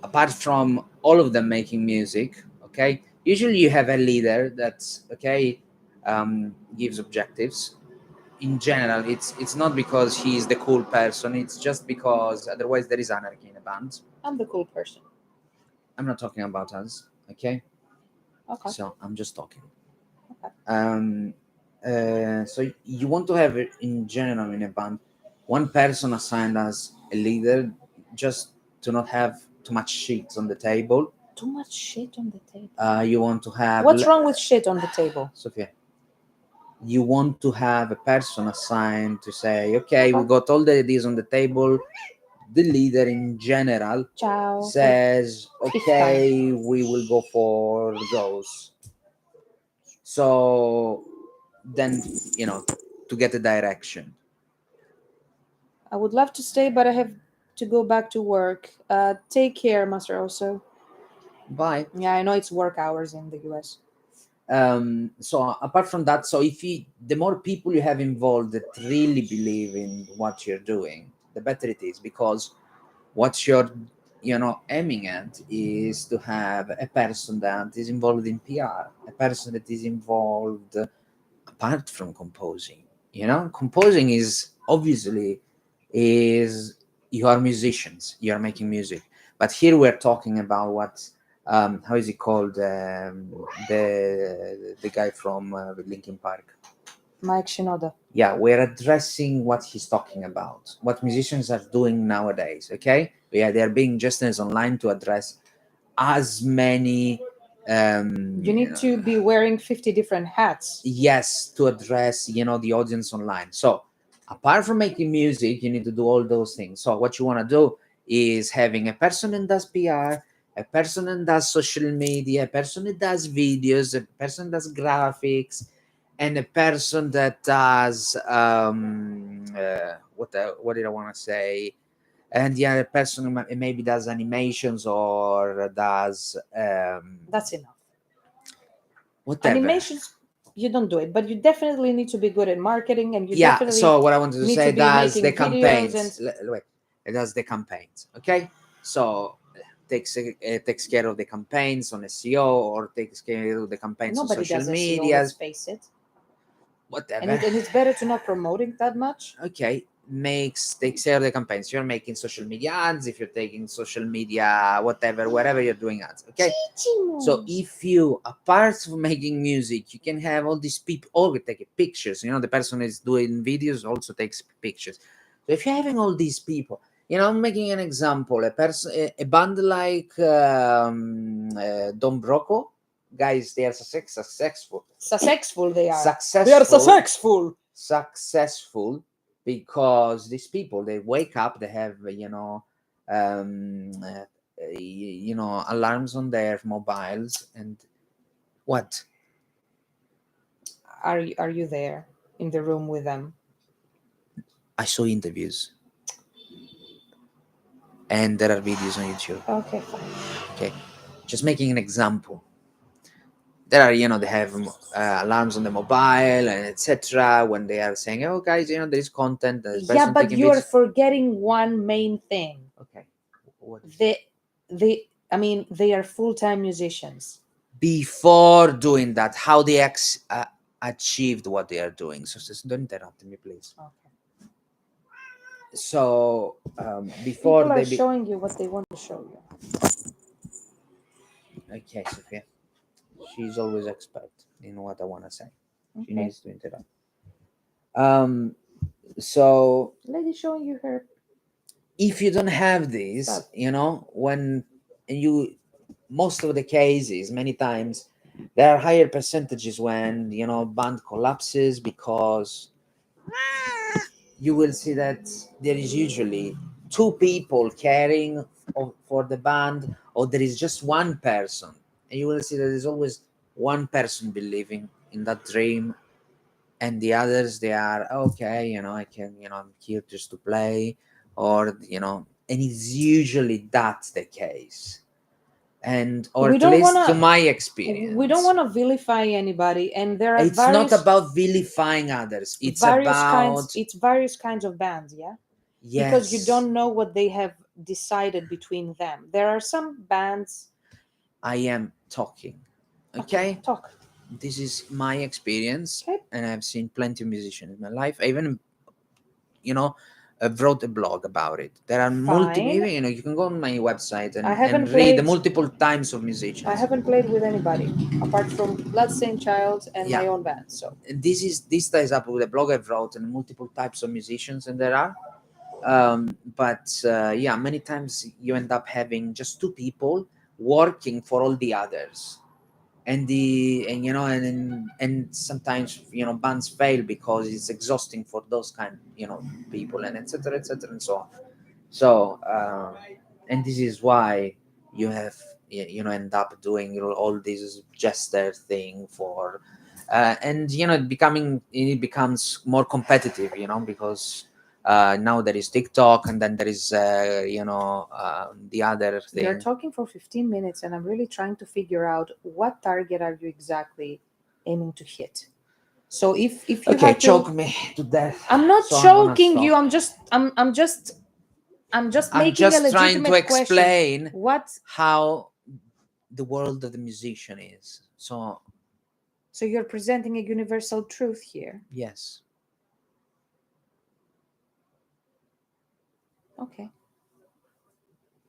apart from all of them making music, okay, usually you have a leader that's okay, gives objectives. In general, it's not because he's the cool person, it's just because otherwise there is anarchy in a band. I'm the cool person. I'm not talking about us, okay? Okay. So I'm just talking. Okay. So you want to have, in general, in a band, one person assigned as a leader, just to not have too much shit on the table. Too much shit on the table. You want to have What's wrong with shit on the table? Sophia, you want to have a person assigned to say, okay, we Okay. got all the ideas on the table. The leader in general Ciao. says, It's okay, we will go for those. So then, to get a direction. I would love to stay, but I have to go back to work. Take care, Master Oso. Bye. Yeah, I know it's work hours in the US. So apart from that, so if you the more people you have involved that really believe in what you're doing, the better it is, because what you're aiming at is to have a person that is involved in PR, a person that is involved apart from composing. Composing is obviously, is you are musicians, you are making music, but here we're talking about what, how is it called, the guy from Linkin Park. Mike Shinoda. Yeah, we're addressing what he's talking about, what musicians are doing nowadays. Okay, yeah, they're being just as online to address as many, You need to be wearing 50 different hats. yes, to address the audience online. So apart from making music, you need to do all those things. So what you want to do is having a person that does PR, a person that does social media, a person that does videos, a person that does graphics, and a person that does what did I want to say, and the other person maybe does animations or does That's enough. whatever. Animations, you don't do it, but you definitely need to be good at marketing, and you Yeah. definitely So what I wanted to need say, to be does making the videos campaigns. and Wait, it does the campaigns. Okay. So takes care of the campaigns on SEO, or takes care of the campaigns on nobody social does SEO. media, Let's face it, whatever. and it's better to not promote it that much. Okay, takes care of the campaigns. You're making social media ads, if you're taking social media, whatever, wherever you're doing ads. Okay. So if you, apart from making music, you can have all these people all take pictures. The person is doing videos also takes pictures. So if you're having all these people, I'm making an example. A band like Don Broco, guys, they are successful. Successful they are. Successful. They are successful. Successful because these people, they wake up, they have alarms on their mobiles, and what? Are you there in the room with them? I saw interviews, and there are videos on YouTube. Okay, fine. Okay, just making an example. There are, they have alarms on the mobile and etc. When they are saying, "Oh, guys, there is content." Yeah, but you are forgetting one main thing. Okay, what is they are full-time musicians. Before doing that, how they achieved what they are doing? So just don't interrupt me, please. Okay. So before People they are showing you what they want to show you. Okay, Sophia, she's always expert in what I want to say. She Okay. needs to interrupt. So Lady showing you her. if you don't have this, Stop. when you, most of the cases, many times there are higher percentages when band collapses, because you will see that there is usually two people caring for the band, or there is just one person, and you will see that there's always one person believing in that dream, and the others, they are okay, I can, I'm here just to play, or and it's usually that's the case. And or We at don't least to wanna- my experience, We don't want to vilify anybody, and there are it's various not about vilifying others, it's various about kinds. It's various kinds of bands, yeah. yes, Because you don't know what they have decided between them. There are some bands. I am talking. Okay. Talk. This is my experience, Okay. and I've seen plenty of musicians in my life. I even, wrote a blog about it. There are multiple, Fine. you can go on my website I and haven't read the played- multiple times of musicians. I haven't played with anybody apart from Bloodstained Child and my Yeah. own band. So This ties up with a blog I've wrote and multiple types of musicians, and there are. But yeah, many times you end up having just two people working for all the others, and and sometimes bands fail because it's exhausting for those kind people, and etc etc and so on. So and this is why you have end up doing all this jester thing for and it becomes more competitive, because now there is TikTok, and then there is the other we are thing. talking for 15 minutes, and I'm really trying to figure out what target are you exactly aiming to hit. So if you Okay, have to, choke me to death. I'm not So I'm gonna choking you. stop. I'm just I'm making a just trying legitimate to explain question. What? how the world of the musician is. So So you're presenting a universal truth here. yes. Okay.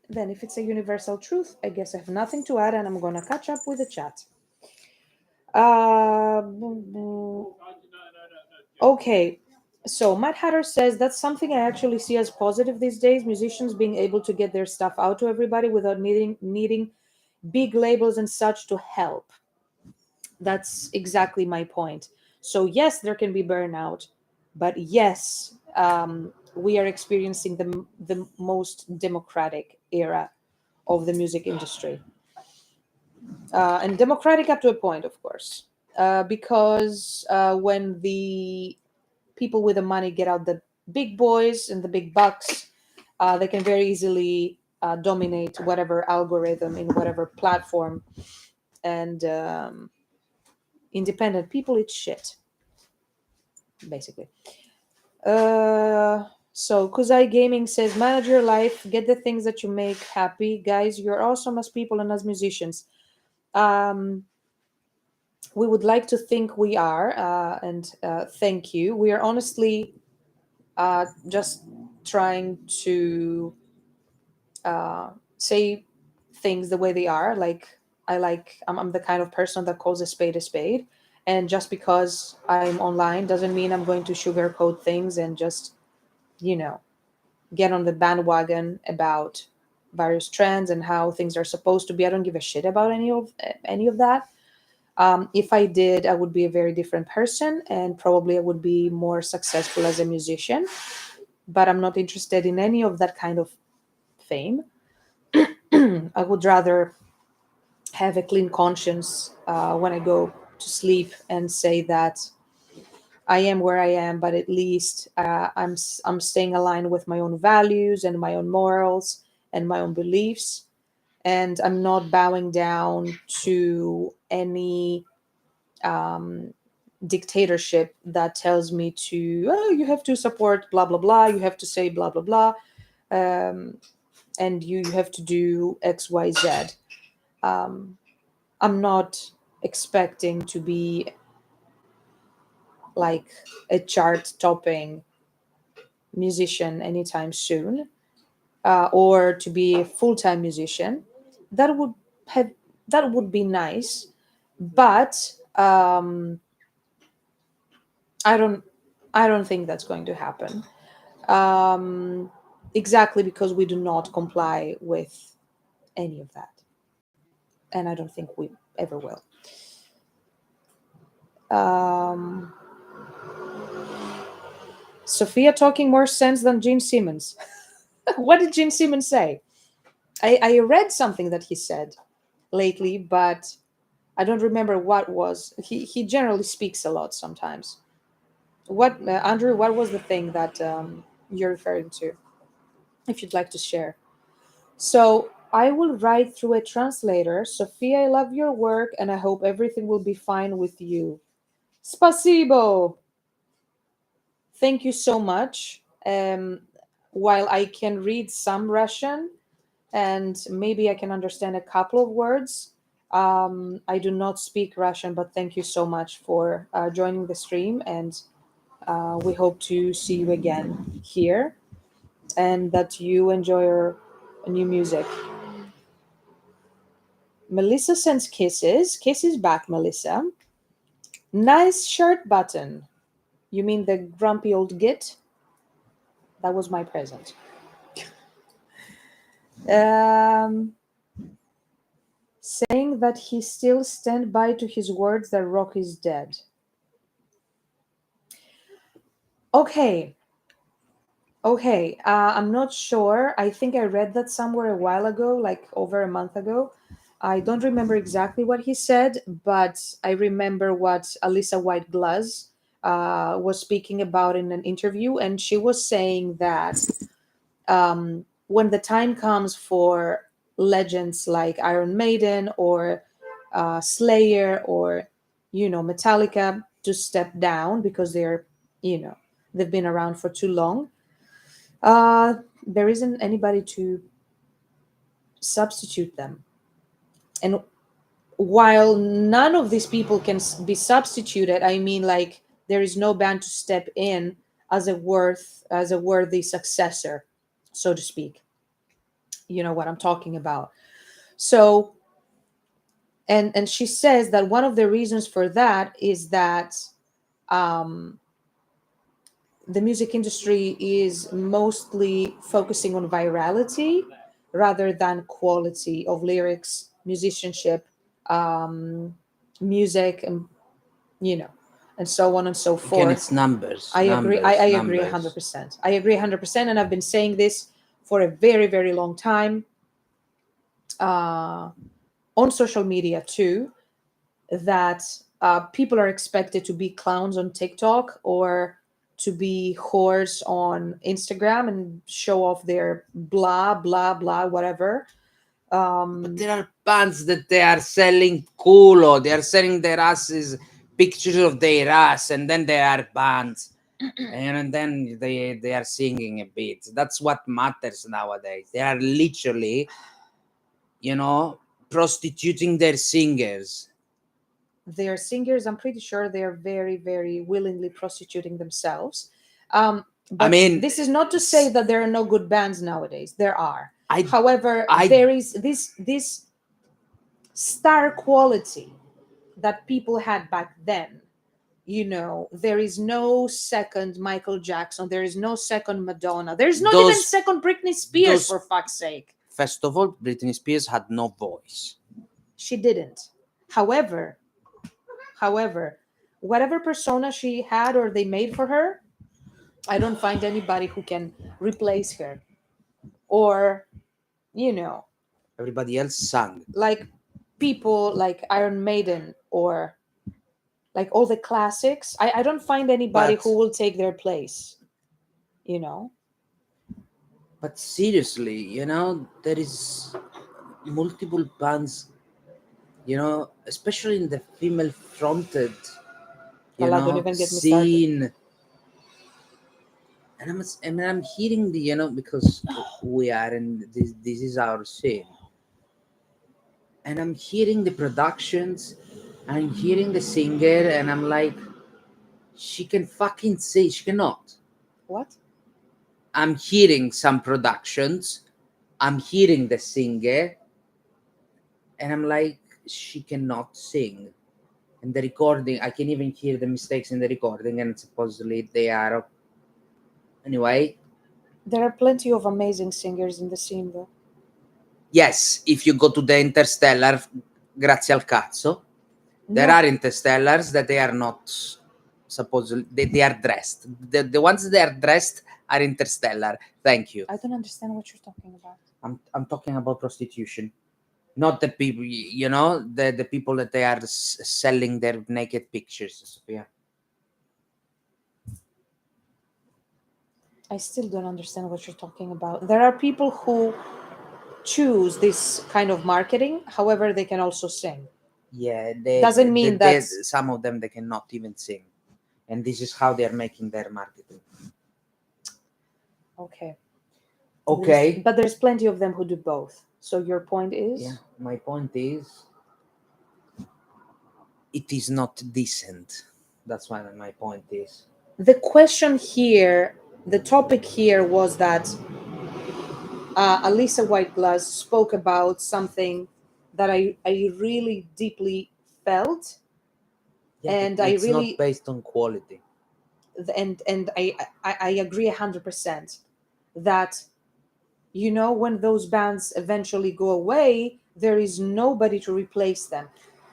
Then if it's a universal truth, I guess I have nothing to add, and I'm gonna catch up with the chat. Okay. So Matt Hatter says that's something I actually see as positive these days. Musicians being able to get their stuff out to everybody without needing big labels and such to help. That's exactly my point. So yes, there can be burnout, but yes, we are experiencing the most democratic era of the music industry, and democratic up to a point, of course, because when the people with the money get out the big boys and the big bucks, They can very easily dominate whatever algorithm in whatever platform, and independent people eat shit, basically. So Kuzai Gaming says, manage your life, get the things that you make happy. Guys, you're awesome as people and as musicians. Um, we would like to think we are, and thank you. We are honestly just trying to say things the way they are. Like, I'm the kind of person that calls a spade a spade. And just because I'm online doesn't mean I'm going to sugarcoat things and just, you know, get on the bandwagon about various trends and how things are supposed to be. I don't give a shit about any of that. If I did, I would be a very different person, and probably I would be more successful as a musician. But I'm not interested in any of that kind of fame. I would rather have a clean conscience when I go to sleep and say that I am where I am, but at least I'm staying aligned with my own values and my own morals and my own beliefs, and I'm not bowing down to any um, dictatorship that tells me to, oh, you have to support blah blah blah, you have to say blah blah blah, um, and you have to do X Y Z. Um, I'm not expecting to be like a chart topping musician anytime soon, or to be a full time musician. That would have that would be nice, but I don't I don't think that's going to happen. Um, exactly because we do not comply with any of that, and I don't think we ever will. Um, Sophia talking more sense than Gene Simmons. What did Gene Simmons say? I read something that he said lately, but I don't remember what was. He generally speaks a lot sometimes. What, Andrew? What was the thing that you're referring to? If you'd like to share. So I will write through a translator. Sophia, I love your work, and I hope everything will be fine with you. Spasibo. Thank you so much. While I can read some Russian, and maybe I can understand a couple of words. I do not speak Russian, but thank you so much for joining the stream, and we hope to see you again here, and that you enjoy your new music. Melissa sends kisses. Kisses back, Melissa. Nice shirt button. You mean the grumpy old git? That was my present. Um, saying that he still stand by to his words that Rock is dead. Okay, okay. I'm not sure. I think I read that somewhere a while ago, like over a month ago. I don't remember exactly what he said, but I remember what Alyssa White Glass was speaking about in an interview, and she was saying that when the time comes for legends like Iron Maiden or Slayer or Metallica to step down because you know they've been around for too long, there isn't anybody to substitute them. And while none of these people can be substituted, I mean, like, there is no band to step in as a worthy successor, so to speak. You know what I'm talking about. So, and she says that one of the reasons for that is that um, the music industry is mostly focusing on virality rather than quality of lyrics, musicianship, um, music, and you know, and so on and so Again, it's forth. numbers, I agree. I numbers, agree numbers. 100%. I agree 100%, and I've been saying this for a very, very long time uh, on social media too. That people are expected to be clowns on TikTok or to be whores on Instagram and show off their blah blah blah whatever. But there are bands that they are selling culo. They are selling their asses, pictures of their ass, and then they are bands. And then they are singing a bit. That's what matters nowadays. They are literally, prostituting their singers. Their singers, I'm pretty sure they're very, very willingly prostituting themselves. But mean, this is not to say that there are no good bands nowadays. There are. I However, I- there is this star quality that people had back then. There is no second Michael Jackson. There is no second Madonna. There's not even Those- second Britney Spears, those- for fuck's sake. First of all, Britney Spears had no voice. She didn't. However, whatever persona she had or they made for her, I don't find anybody who can replace her. Or, Everybody else sang. like people like Iron Maiden or like all the classics. I don't find anybody But- who will take their place. But seriously, there is multiple bands, especially in the female fronted, Well, don't even get me started. scene. And I'm hearing because we are in this is our scene. And I'm hearing the productions, I'm hearing the singer, and I'm like, she can fucking sing. She cannot. What? I'm hearing some productions, I'm hearing the singer, and I'm like, she cannot sing. And the recording, I can even hear the mistakes in the recording, and supposedly they are. Anyway, There are plenty of amazing singers in the scene, though. yes, if you go to the Interstellar, grazie al cazzo, there No, are Interstellars that they are not supposedly, they are dressed. The ones that are dressed are Interstellar. Thank you. I don't understand what you're talking about. I'm talking about prostitution, not the people, the people that they are selling their naked pictures, Sophia. I still don't understand what you're talking about. There are people who choose this kind of marketing. However, they can also sing. Yeah, Doesn't mean that. some of them they cannot even sing, and this is how they are making their marketing. Okay. Okay. But there's plenty of them who do both. So your point is? Yeah, my point is, it is not decent. That's why my point is. The question here, the topic here was that Alisa Whiteglass spoke about something that I really deeply felt. Yeah, And but I it's really- not based on quality. and I agree 100% that when those bands eventually go away, there is nobody to replace them.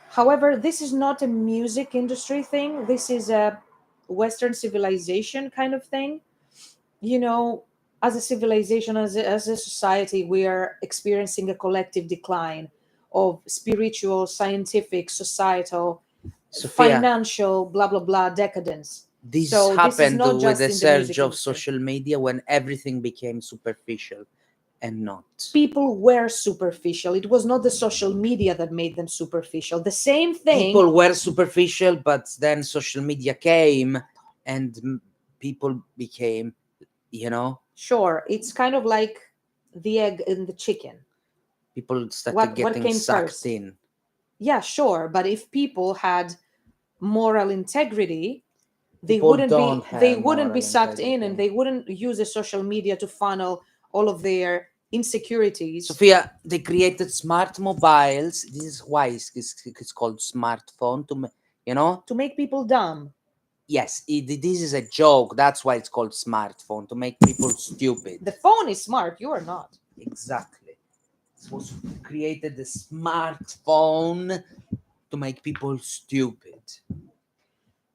However, this is not a music industry thing. This is a Western civilization kind of thing. As a civilization, as a society, we are experiencing a collective decline of spiritual, scientific, societal, Sophia, financial, blah blah blah decadence. this So this is happened not with just the in the surge music of industry. social media when everything became superficial and not. People were superficial. It was not the social media that made them superficial. The same thing. People were superficial, but then social media came and people became, Sure, it's kind of like the egg and the chicken. people started What getting came sucked first? in. Yeah, sure, but if people had moral integrity, they People wouldn't don't be have they wouldn't moral be sucked in, integrity. and they wouldn't use the social media to funnel all of their insecurities. Sophia, they created smart mobiles. This is why it's called smartphone To make people dumb. Yes, this is a joke. That's why it's called smartphone, to make people stupid. The phone is smart, you are not. Exactly. It was created the smartphone to make people stupid.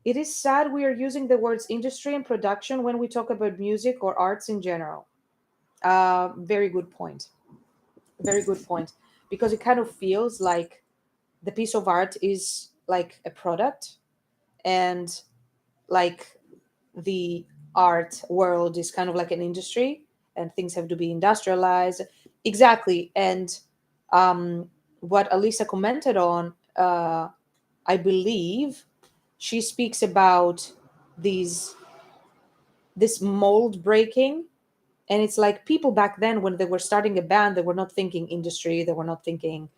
It is sad we are using the words industry and production when we talk about music or arts in general. Very good point. Very good point. Because it kind of feels like the piece of art is like a product, and like the art world is kind of like an industry, and things have to be industrialized. Exactly. And um, what Alisa commented on, I believe, she speaks about these this mold breaking. And it's like people back then, when they were starting a band, they were not thinking industry, they were not thinking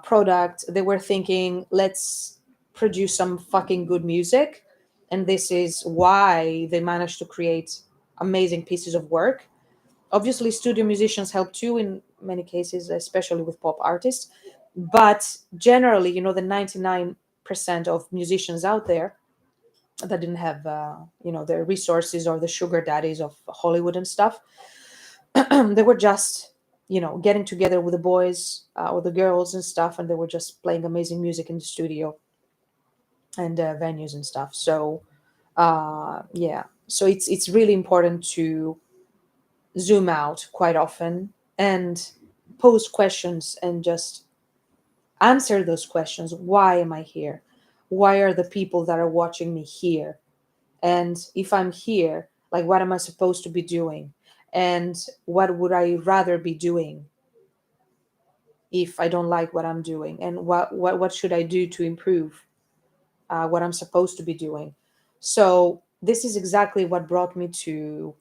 product, they were thinking, let's produce some fucking good music. And this is why they managed to create amazing pieces of work. Obviously studio musicians help too in many cases, especially with pop artists, but generally, the 99% of musicians out there that didn't have the resources or the sugar daddies of Hollywood and stuff. They were just getting together with the boys or the girls and stuff, and they were just playing amazing music in the studio and venues and stuff. So yeah, so it's really important to zoom out quite often and pose questions and just answer those questions. Why am I here? Why are the people that are watching me here? And if I'm here, like, what am I supposed to be doing? And what would I rather be doing if I don't like what I'm doing? And what should I do to improve what I'm supposed to be doing? So this is exactly what brought me to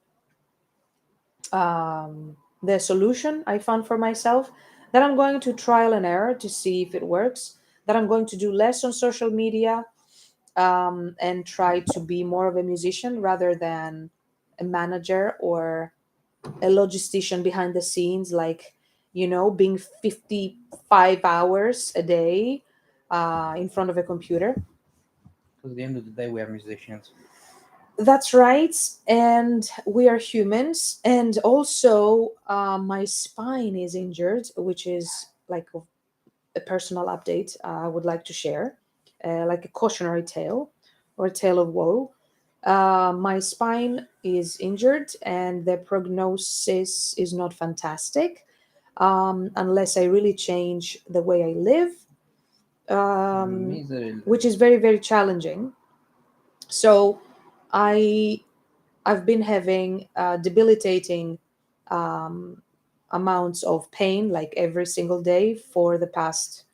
the solution I found for myself, that I'm going to trial and error to see if it works, that I'm going to do less on social media, and try to be more of a musician rather than a manager or a logistician behind the scenes, like, being 55 hours a day in front of a computer. Because at the end of the day, we are musicians. That's right. And we are humans. And also, my spine is injured, which is like a personal update I would like to share, like a cautionary tale or a tale of woe. My spine is injured, and the prognosis is not fantastic unless I really change the way I live, Miserable. which is very, very challenging. So, I I've been having debilitating um, amounts of pain like every single day for the past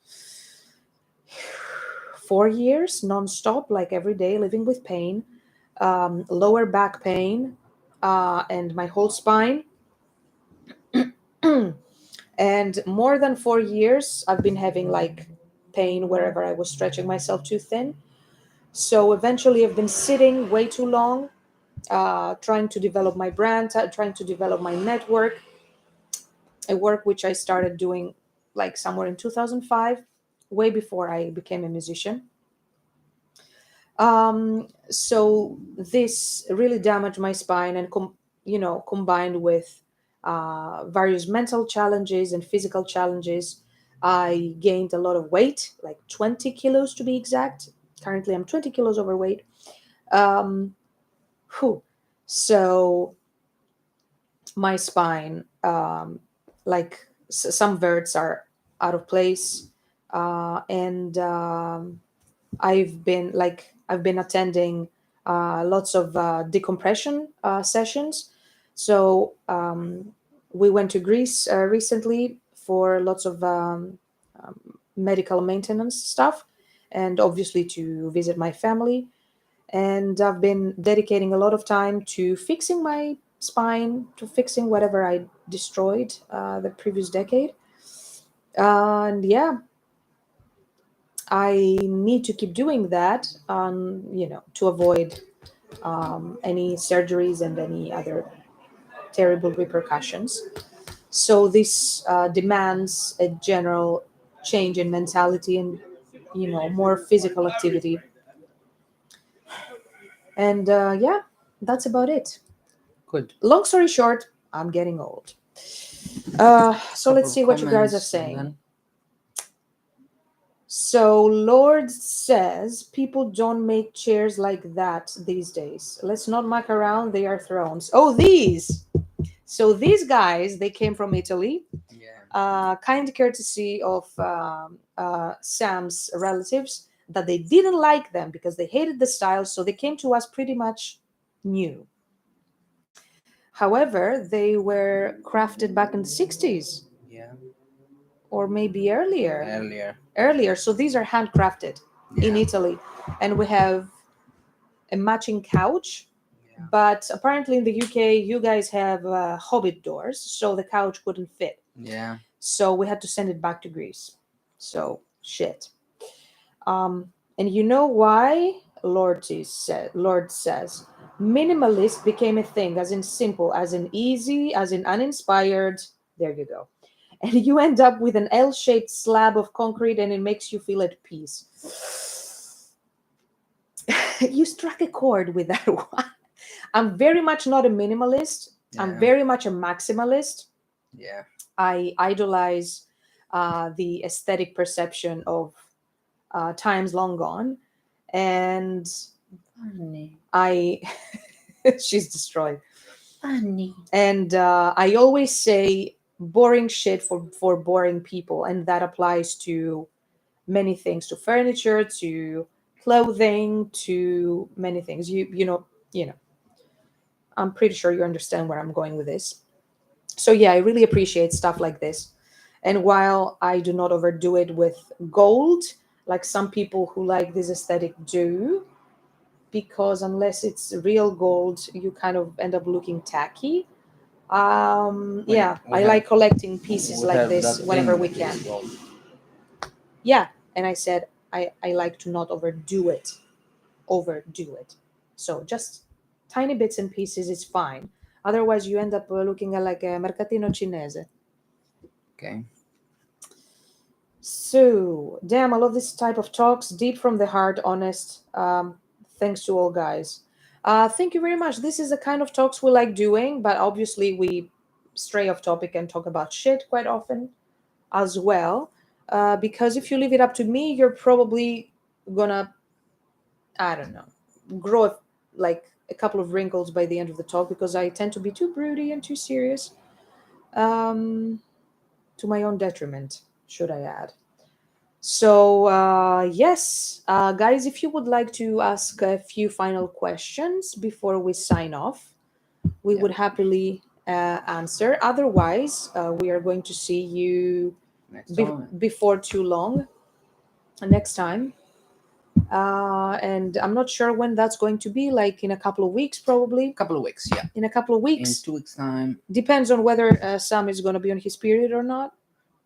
4 years, nonstop, like every day, living with pain, lower back pain, and my whole spine. And more than 4 years, I've been having like pain wherever I was stretching myself too thin. So eventually, I've been sitting way too long, trying to develop my brand, trying to develop my network, a work which I started doing like somewhere in 2005, way before I became a musician. So this really damaged my spine, and combined with various mental challenges and physical challenges, I gained a lot of weight, like 20 kilos to be exact. Currently, I'm 20 kilos overweight. Um, whew. So my spine, like some verts are out of place, and I've been attending lots of decompression sessions. So we went to Greece recently for lots of medical maintenance stuff, and obviously to visit my family. And I've been dedicating a lot of time to fixing my spine, to fixing whatever I destroyed the previous decade. And yeah, I need to keep doing that, to avoid any surgeries and any other terrible repercussions. So this demands a general change in mentality and more physical activity. And yeah, that's about it. Good. Long story short, I'm getting old. So Couple let's of see what you guys are comments and saying. then So Lord says people don't make chairs like that these days. Let's not muck around. They are thrones. Oh, these. So these guys, they came from Italy. yeah. Kind courtesy of Sam's relatives, that they didn't like them because they hated the style. So they came to us pretty much new. However, they were crafted back in the 60s Yeah. or maybe earlier. Earlier. So these are handcrafted in Yeah. Italy. And we have a matching couch. Yeah. But apparently in the UK, you guys have hobbit doors, so the couch wouldn't fit. Yeah. So we had to send it back to Greece. So shit. And you know why? Lord says, minimalist became a thing, as in simple, as in easy, as in uninspired. There you go. And you end up with an L-shaped slab of concrete, and it makes you feel at peace. You struck a chord with that one. I'm very much not a minimalist. I'm Yeah. very much a maximalist. Yeah. I idolize the aesthetic perception of times long gone, and Funny. I she's destroyed. Funny. And I always say boring shit for boring people, and that applies to many things, to furniture, to clothing, to many things. You know. I'm pretty sure you understand where I'm going with this. So yeah, I really appreciate stuff like this. And while I do not overdo it with gold, like some people who like this aesthetic do, because unless it's real gold, you kind of end up looking tacky. Yeah, I like collecting pieces like this whenever we can. Yeah, and I said I like to not overdo it. Overdo it. So just tiny bits and pieces is fine. Otherwise, you end up looking at like a mercatino cinese. Okay. So, damn, I love this type of talks, deep from the heart, honest. Thanks to all guys. Thank you very much. This is the kind of talks we like doing, but obviously we stray off topic and talk about shit quite often as well. Because if you leave it up to me, you're probably gonna, I don't know, grow like a couple of wrinkles by the end of the talk because I tend to be too broody and too serious. Um, to my own detriment, should I add. So, yes, guys, if you would like to ask a few final questions before we sign off, we Yeah. would happily answer. Otherwise, we are going to see you Next time. before too long next time. And I'm not sure when that's going to be, like in a couple of weeks, probably. Couple of weeks. Yeah. In a couple of In weeks. 2 weeks' time. Depends on whether Sam is going to be on his period or not.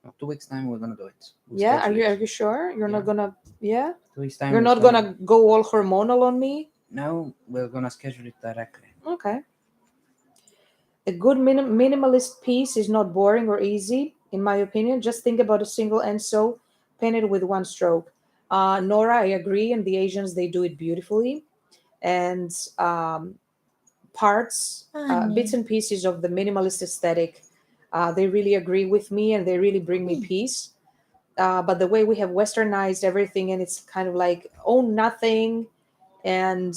No, 2 weeks' time we're gonna do it. We'll Yeah, schedule are it. you sure? You're not Yeah. gonna, yeah? 2 weeks' time. You're not gonna go all hormonal on me? No, we're gonna schedule it directly. Okay. A good minimalist piece is not boring or easy, in my opinion. Just think about a single end sew painted with one stroke. Nora, I agree, and the Asians, they do it beautifully. And parts, bits and pieces of the minimalist aesthetic, they really agree with me and they really bring me peace. But the way we have westernized everything and it's kind of like own nothing and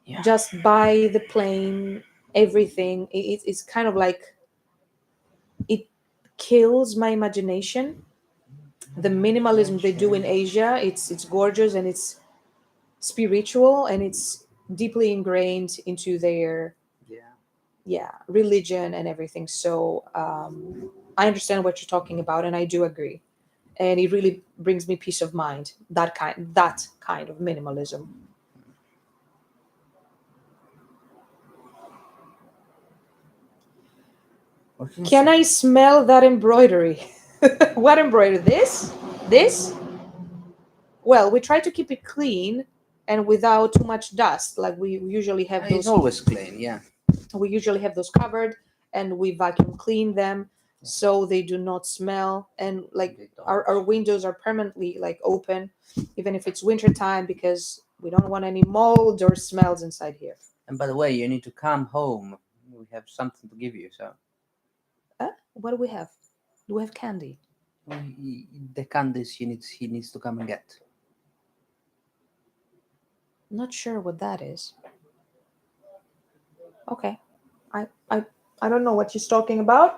Yeah. just buy the plain everything, it's kind of like it kills my imagination. The minimalism they do in Asia, it's gorgeous and it's spiritual and it's deeply ingrained into their Yeah. religion and everything. So I understand what you're talking about and I do agree, and it really brings me peace of mind, that kind of minimalism. Can I smell that embroidery? What embroidery? This well, we try to keep it clean and without too much dust, like we usually have It's those. always clean. Yeah. We usually have those covered and we vacuum clean them so they do not smell, and like They don't. our windows are permanently like open even if it's winter time because we don't want any mold or smells inside here. And by the way, you need to come home. We have something to give you. So What do we have? Do we have candy? the candies he needs to come and get. Not sure what that is. Okay. I don't know what she's talking about.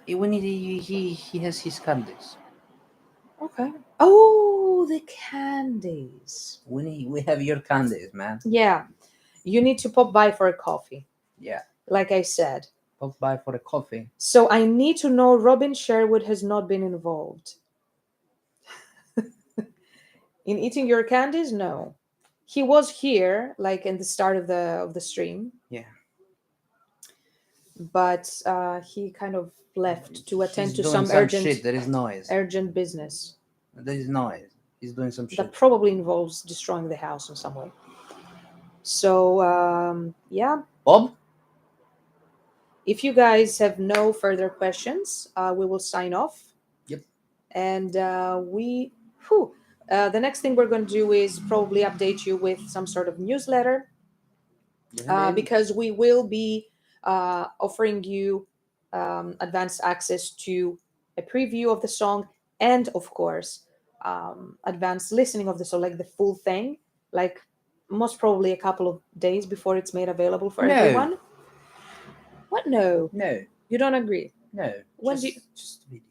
We need he has his candies. Okay. Oh, the candies. We have your candies, man. Yeah. You need to pop by for a coffee. Yeah. Like I said. Pop by for a coffee. So I need to know Robin Sherwood has not been involved. In eating your candies? No. He was here, like in the start of the stream, Yeah. but he kind of left to attend He's to doing some some shit. There is noise. urgent business There is noise. He's doing some that shit. probably involves destroying the house in some way. So yeah, Bob? if you guys have no further questions, we will sign off. Yep. And the next thing we're going to do is probably update you with some sort of newsletter, because we will be offering you advanced access to a preview of the song, and of course advanced listening of the song, like the full thing, like most probably a couple of days before it's made available for No. everyone. What? No, No. you don't agree? No. When just, do you- just a video.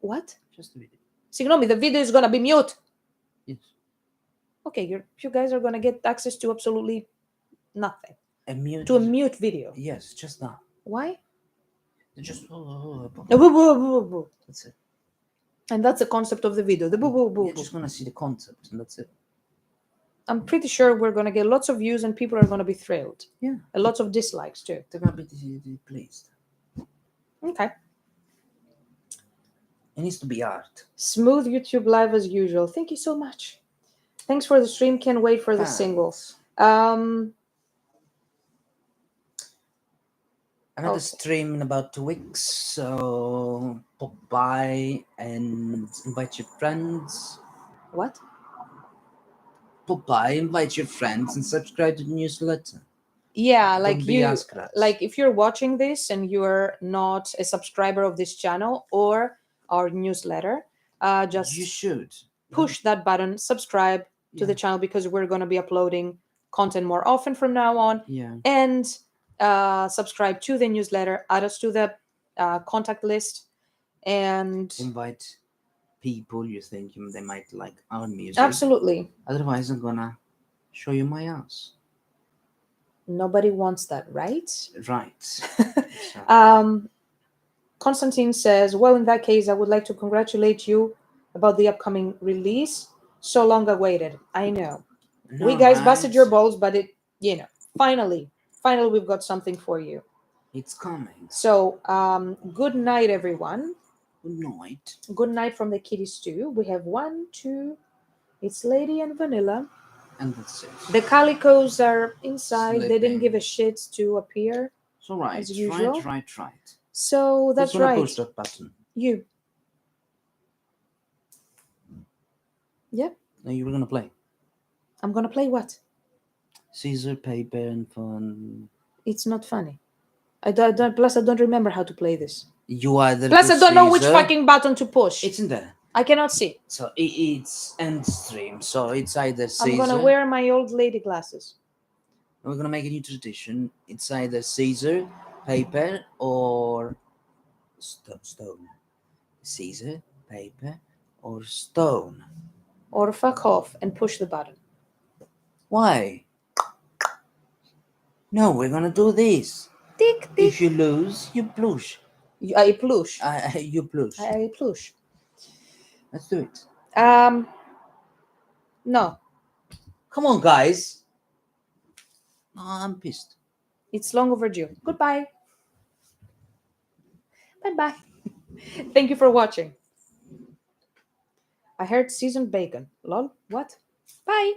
What? Just a video. Signomi, the video is gonna be mute. Yes. Okay, you guys are gonna get access to absolutely nothing, A mute. to a mute video. Yes, just that. Why? Just. The boo boo boo boo. That's it. And that's the concept of the video. The boo boo boo You're boo. just gonna see the concept, and that's it. I'm pretty sure we're gonna get lots of views and people are gonna be thrilled. Yeah. And lots of dislikes too. They're gonna be pleased. Okay. It needs to be art. Smooth YouTube live as usual. Thank you so much. Thanks for the stream. Can't wait for the single. Another Okay. stream in about 2 weeks, so pop by and invite your friends. What? Pop by, invite your friends, and subscribe to the newsletter. Yeah, like Don't be you, askras. like if you're watching this and you're not a subscriber of this channel or our newsletter, just You should push that button, subscribe to the channel, because we're going to be uploading content more often from now on. Yeah. And subscribe to the newsletter, add us to the contact list, and Invite people you think they might like our music. absolutely, Otherwise, I'm gonna show you my ass. nobody wants that, right? Right. So, Constantine says, well, in that case, I would like to congratulate you about the upcoming release. So long awaited. I know. We guys busted your balls, but it, finally we've got something for you. It's coming. So, good night, everyone. Good night. Good night from the kitties too. We have 1, 2. It's Lady and Vanilla. And that's it. The calicos are inside. They didn't Sleeping. give a shit to appear. So right, as usual. right. So that's Who's gonna right. push that button? You. Yeah. No, you were gonna play. I'm gonna play what? Scissor, paper, and fun. It's not funny. I don't. Plus, I don't remember how to play this. You either. Plus, I don't know which scissor- fucking button to push. It's in there. I cannot see. So it's end stream. So it's either scissor. I'm gonna wear my old lady glasses. We're gonna make a new tradition. It's either scissor, paper, or stone. Scissor, paper, or stone. Or fuck off and push the button. Why? No, we're gonna do this. Tick, tick. If you lose, you plush. I plush. You plush. I plush. Let's do it. No. Come on, guys. No, I'm pissed. It's long overdue. Goodbye. Bye-bye. Thank you for watching. I heard seasoned bacon. Lol. What? Bye.